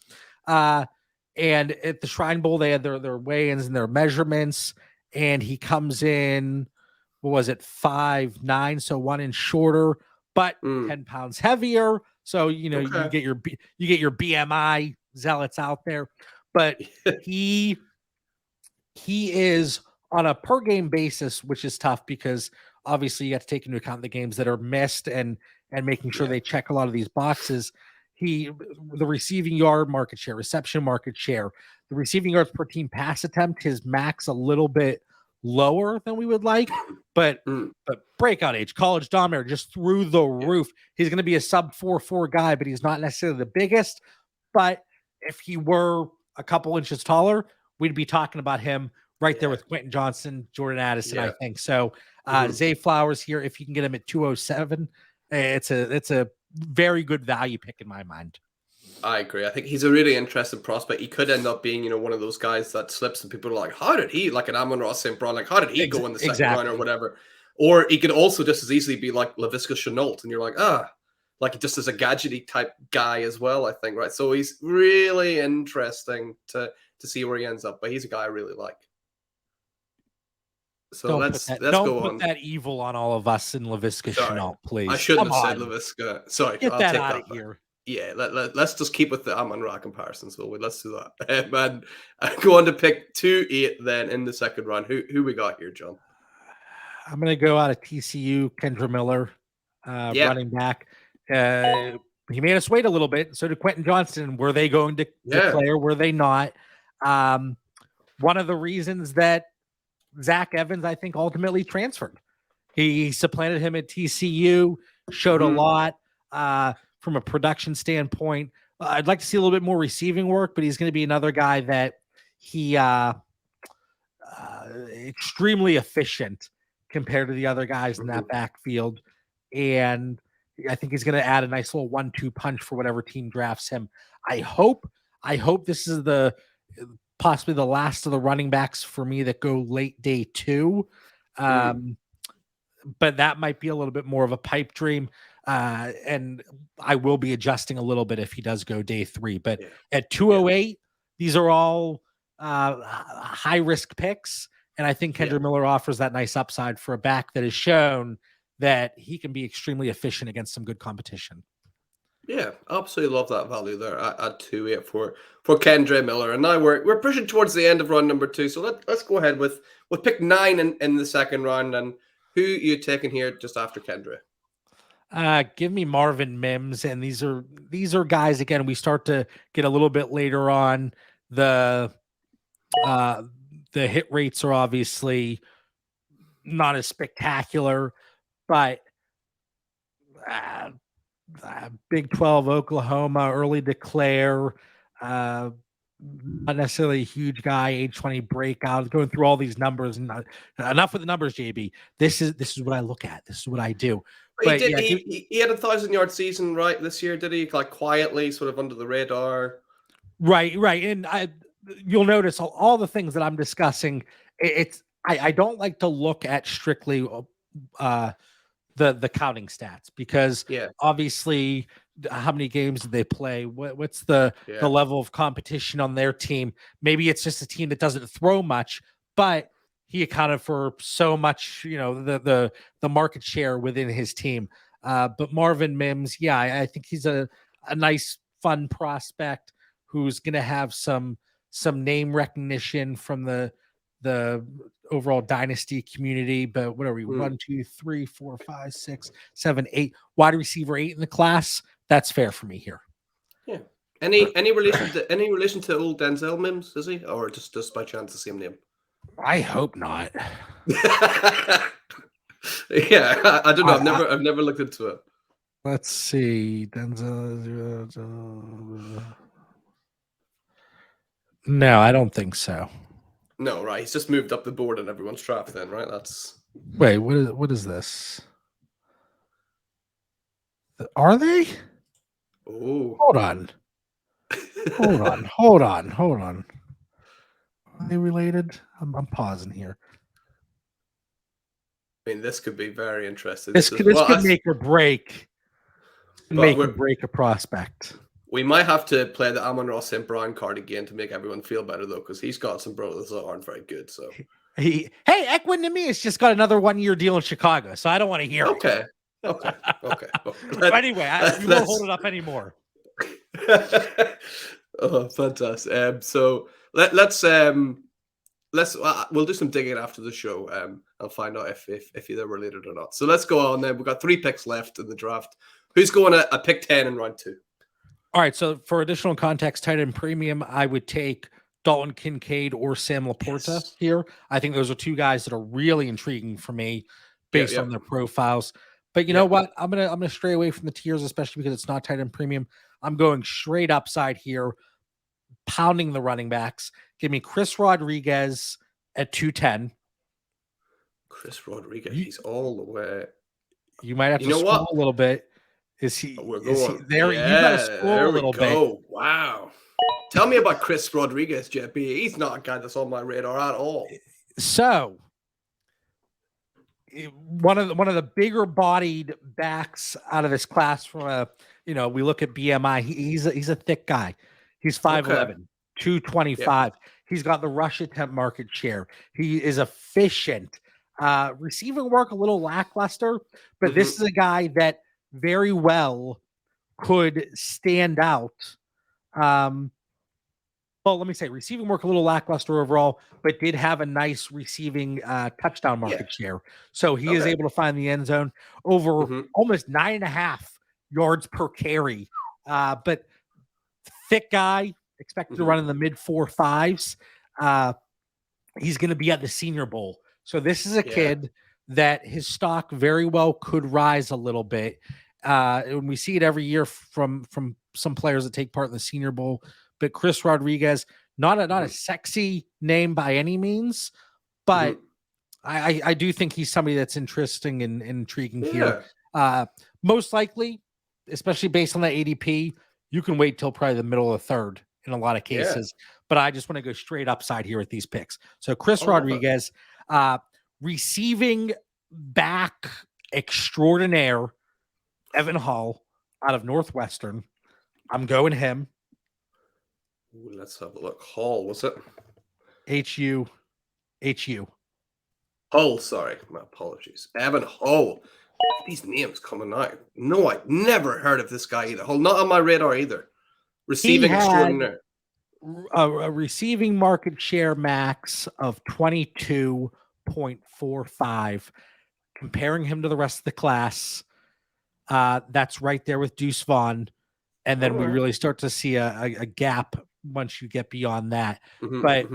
And at the Shrine Bowl, they had their weigh-ins and their measurements, and he comes in, what was it, 5'9", so 1 inch shorter, but 10 pounds heavier. So, you get your BMI zealots out there, but he is on a per game basis, which is tough because obviously you have to take into account the games that are missed and making sure they check a lot of these boxes. The receiving yard market share, reception market share, the receiving yards per team pass attempt, his max a little bit lower than we would like, but breakout age, college dominator, just through the roof. He's going to be a sub 4.4 guy, but he's not necessarily the biggest. But if he were a couple inches taller, we'd be talking about him right there with Quentin Johnson, Jordan Addison, I think. So Zay Flowers here, if you can get him at 207, it's a very good value pick in my mind. I agree. I think he's a really interesting prospect. He could end up being, one of those guys that slips and people are like, how did he, like an Amon-Ra St. Brown, like, how did he go in the second round or whatever? Or he could also just as easily be like Laviska Shenault, and you're like, like just as a gadgety type guy as well, I think, right? So he's really interesting to see where he ends up, but he's a guy I really like. So let's go on. Don't put that evil on all of us in Laviska Shenault, please. I shouldn't have said Laviska. Sorry, get that out of here. Yeah, let's just keep with the Amon-Ra comparisons, will we? Let's do that. And go on to pick 2-8 then in the second round. Who we got here, John? I'm going to go out of TCU, Kendra Miller, running back. He made us wait a little bit. So did Quentin Johnston. Were they going to declare? Were they not? One of the reasons that Zach Evans, I think, ultimately transferred. He supplanted him at TCU, showed a lot from a production standpoint. I'd like to see a little bit more receiving work, but he's going to be another guy that he extremely efficient compared to the other guys in that backfield. And I think he's going to add a nice little 1-2 punch for whatever team drafts him. I hope this is possibly the last of the running backs for me that go late day 2. But that might be a little bit more of a pipe dream. And I will be adjusting a little bit if he does go day 3. But at 208, these are all high risk picks. And I think Kendra Miller offers that nice upside for a back that has shown that he can be extremely efficient against some good competition. Yeah, absolutely love that value there at 2-8 for Kendra Miller. And now we're pushing towards the end of round number 2. So let's go ahead with pick 9 in the second round. And who are you taking here just after Kendra? Give me Marvin Mims. And these are guys, again, we start to get a little bit later on. The hit rates are obviously not as spectacular, but Big 12 Oklahoma, early declare, not necessarily a huge guy, age 20 breakout, going through all these numbers. And enough with the numbers, JB. This is what I look at. This is what I do. But he had a 1,000-yard season, right, this year, did he? Like quietly, sort of under the radar. Right. And you'll notice all the things that I'm discussing. I don't like to look at strictly the counting stats because obviously how many games did they play? What's the level of competition on their team? Maybe it's just a team that doesn't throw much, but he accounted for so much, the market share within his team. But Marvin Mims, I think he's a nice, fun prospect who's going to have some name recognition from the overall dynasty community. But what are we? 1, 2, 3, 4, 5, 6, 7, 8 wide receiver 8 in the class. That's fair for me here. Yeah. Any relation to old Denzel Mims, is he, or just by chance the same name? I hope not. I don't know. I've never looked into it. Let's see. Denzel. No, I don't think so. No, right. He's just moved up the board in everyone's draft then, right? Wait, what is this? Are they? Oh. Hold on. Are they related? I'm pausing here. I mean, this could be very interesting. This could make or break. Make or break a prospect. We might have to play the Amon-Ra St. Brown card again to make everyone feel better, though, because he's got some brothers that aren't very good. So, Equin to me has just got another 1-year deal in Chicago, so I don't want to hear it. Okay. Anyway, we won't hold it up anymore. Oh, fantastic. So let's we'll do some digging after the show. I'll find out if either related or not. So let's go on then. We've got 3 picks left in the draft. Who's going a pick 10 in round 2? All right. So for additional context, tight end premium, I would take Dalton Kincaid or Sam Laporta here. I think those are 2 guys that are really intriguing for me based on their profiles. But you know what? I'm gonna stray away from the tiers, especially because it's not tight end premium. I'm going straight upside here, pounding the running backs. Give me Chris Rodriguez at 210. Chris Rodriguez, he's all the way. You might have to scroll a little bit. Is he there? Yeah, you got to scroll a little bit. Wow. Tell me about Chris Rodriguez, JP. He's not a guy that's on my radar at all. So, one of the bigger bodied backs out of this class from we look at BMI. He's a thick guy. He's 5'11", 225. He's got the rush attempt market share. He is efficient. Receiving work a little lackluster, but this is a guy that very well could stand out. Well, let me say receiving work a little lackluster overall, but did have a nice receiving touchdown market share. So he is able to find the end zone over almost 9.5 yards per carry. But thick guy, expected to run in the mid 4.5s. He's going to be at the Senior Bowl. So this is a kid that his stock very well could rise a little bit. And we see it every year from some players that take part in the Senior Bowl. But Chris Rodriguez, not a sexy name by any means, but I do think he's somebody that's interesting and intriguing here. Most likely, especially based on that ADP, you can wait till probably the middle of the third in a lot of cases. But I just want to go straight upside here with these picks. So Chris Rodriguez, receiving back extraordinaire, Evan Hall out of Northwestern. I'm going him. Ooh, let's have a look. Hall, was it? H-U. Hull, sorry. My apologies. Evan Hull. These names coming out. No, I never heard of this guy either. Hull, not on my radar either. Receiving extraordinaire. A receiving market share max of 22.45. Comparing him to the rest of the class, that's right there with Deuce Vaughn. And then we really start to see a gap once you get beyond that. But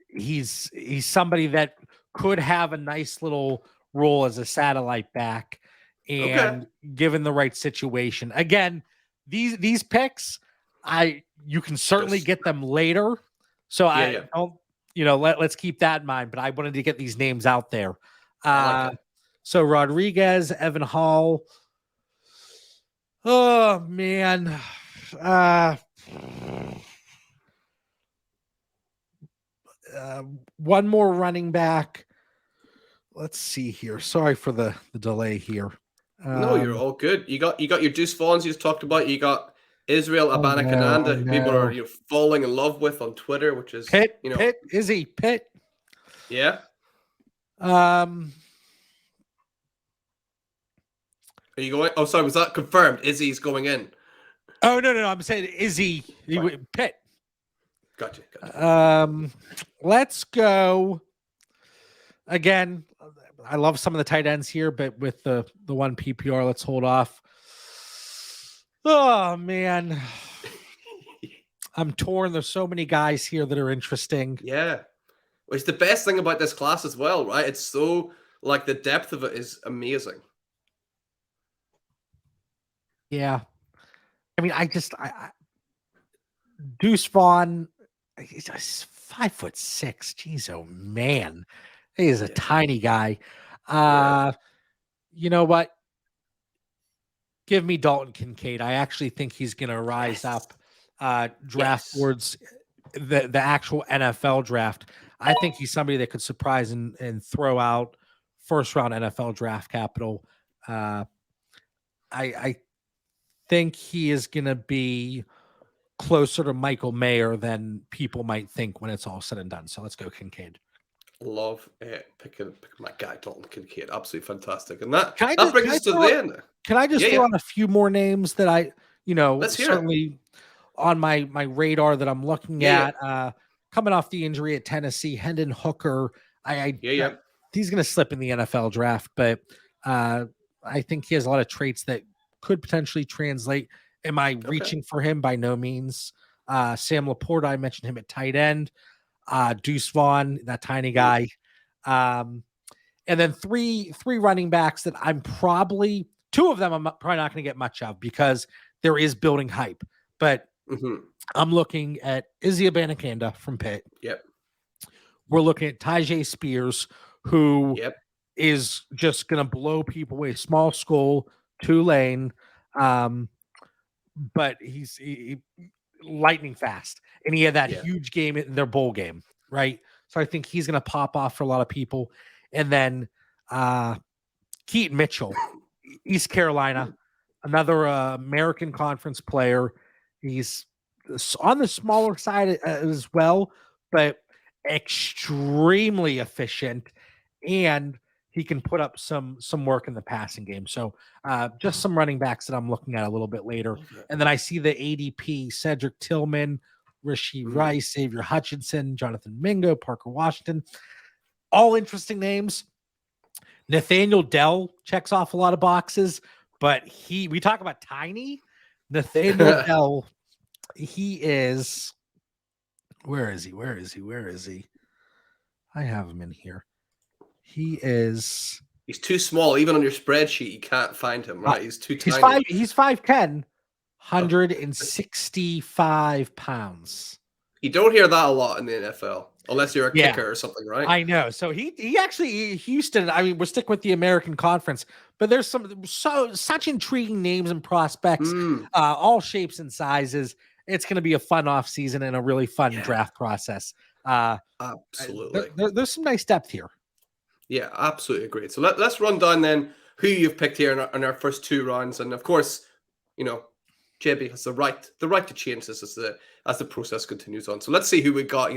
he's somebody that could have a nice little role as a satellite back, and given the right situation. Again, these picks, you can certainly get them later. So I don't, let's keep that in mind. But I wanted to get these names out there. So Rodriguez, Evan Hall. Oh man. One more running back. Let's see here. Sorry for the delay here. No, you're all good. You got your Deuce Vaughns you just talked about. You got Israel Abanikanda, who people are falling in love with on Twitter, which is Pitt. Yeah. Are you going? Oh, sorry. Was that confirmed? Izzy's going in. Oh no! I'm saying Izzy Pitt. Gotcha. Let's go. Again, I love some of the tight ends here, but with the one PPR, let's hold off. Oh man, I'm torn. There's so many guys here that are interesting. Yeah, it's the best thing about this class as well, right? It's so the depth of it is amazing. Yeah, I mean, I Deuce Vaughn, he's 5'6". Jeez, oh man, he is a tiny guy. You know what? Give me Dalton Kincaid. I actually think he's going to rise up draft towards the actual NFL draft. I think he's somebody that could surprise and throw out first round NFL draft capital. I think he is going to be closer to Michael Mayer than people might think when it's all said and done. So let's go Kincaid. love picking my guy Dalton Kincaid. Absolutely fantastic. And that brings us to throw, the end. Can I just throw on a few more names that I, Let's hear certainly on my radar that I'm looking at? Coming off the injury at Tennessee, Hendon Hooker. He's going to slip in the NFL draft, but I think he has a lot of traits that could potentially translate. Am I reaching for him? By no means. Sam Laporta, I mentioned him at tight end. Deuce Vaughn, that tiny guy. And then three running backs that two of them I'm probably not going to get much of because there is building hype. But I'm looking at Izzy Abanikanda from Pitt. Yep. We're looking at Tyjae Spears, who is just going to blow people away. Small school, Tulane, but he's lightning fast. And he had that huge game in their bowl game, right? So I think he's going to pop off for a lot of people. And then Keaton Mitchell, East Carolina, another American Conference player. He's on the smaller side as well, but extremely efficient, and he can put up some work in the passing game. So just some running backs that I'm looking at a little bit later. And then I see the ADP: Cedric Tillman, Rishi Rice, Xavier Hutchinson, Jonathan Mingo, Parker Washington. All interesting names. Nathaniel Dell checks off a lot of boxes, but we talk about tiny. Nathaniel Dell, he is. Where is he? I have him in here. He's too small. Even on your spreadsheet, you can't find him, right? He's too tiny. He's 5'10", 165 pounds. You don't hear that a lot in the NFL, unless you're a kicker or something, right? I know. So he actually, Houston, I mean, we're sticking with the American Conference, but there's such intriguing names and prospects, all shapes and sizes. It's going to be a fun off season and a really fun draft process. Absolutely. There's some nice depth here. Yeah, absolutely agreed. So let's run down then who you've picked here in our first two rounds. And of course, JB has the right to change this as the process continues on. So let's see who we got,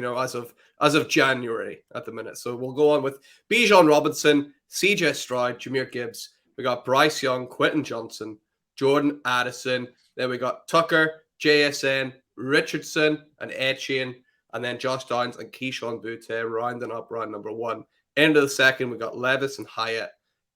as of January at the minute. So we'll go on with Bijan Robinson, CJ Stroud, Jahmyr Gibbs. We got Bryce Young, Quentin Johnson, Jordan Addison. Then we got Tucker, JSN, Richardson, and Etienne. And then Josh Downs and Keyshawn Butte rounding up round number one. End of the second, we got Levis and Hyatt,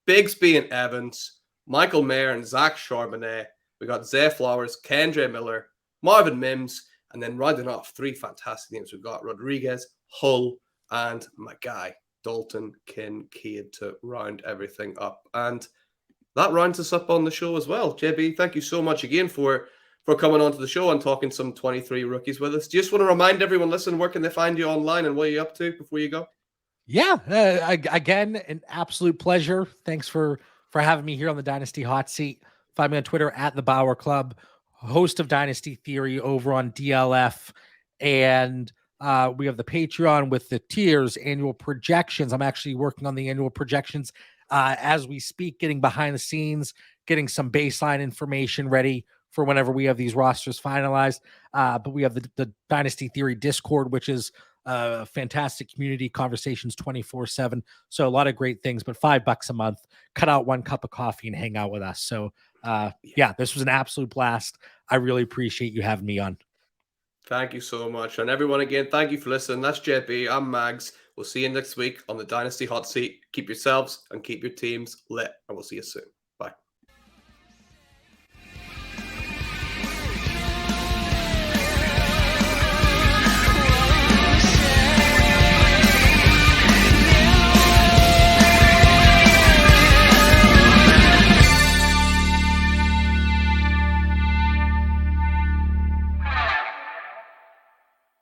Bigsby and Evans, Michael Mayer and Zach Charbonnet. We got Zay Flowers, Kendre Miller, Marvin Mims, and then rounding off three fantastic names. We've got Rodriguez, Hull, and my guy, Dalton Kincaid to round everything up. And that rounds us up on the show as well. JB, thank you so much again for coming onto the show and talking some 23 rookies with us. Do you just want to remind everyone, listen, where can they find you online and what are you up to before you go? Yeah, again, an absolute pleasure. Thanks for having me here on the Dynasty Hot Seat. Find me on Twitter at the Bauer Club, host of Dynasty Theory over on DLF, and we have the Patreon with the tiers, annual projections. I'm actually working on the annual projections as we speak, getting behind the scenes, getting some baseline information ready for whenever we have these rosters finalized. But we have the Dynasty Theory Discord, which is fantastic community conversations 24/7. So a lot of great things, but $5 a month, cut out one cup of coffee and hang out with us. So this was an absolute blast. I really appreciate you having me on. Thank you so much. And everyone, again, thank you for listening. That's JB. I'm Mags. We'll see you next week on the Dynasty Hot Seat. Keep yourselves and keep your teams lit, and we'll see you soon.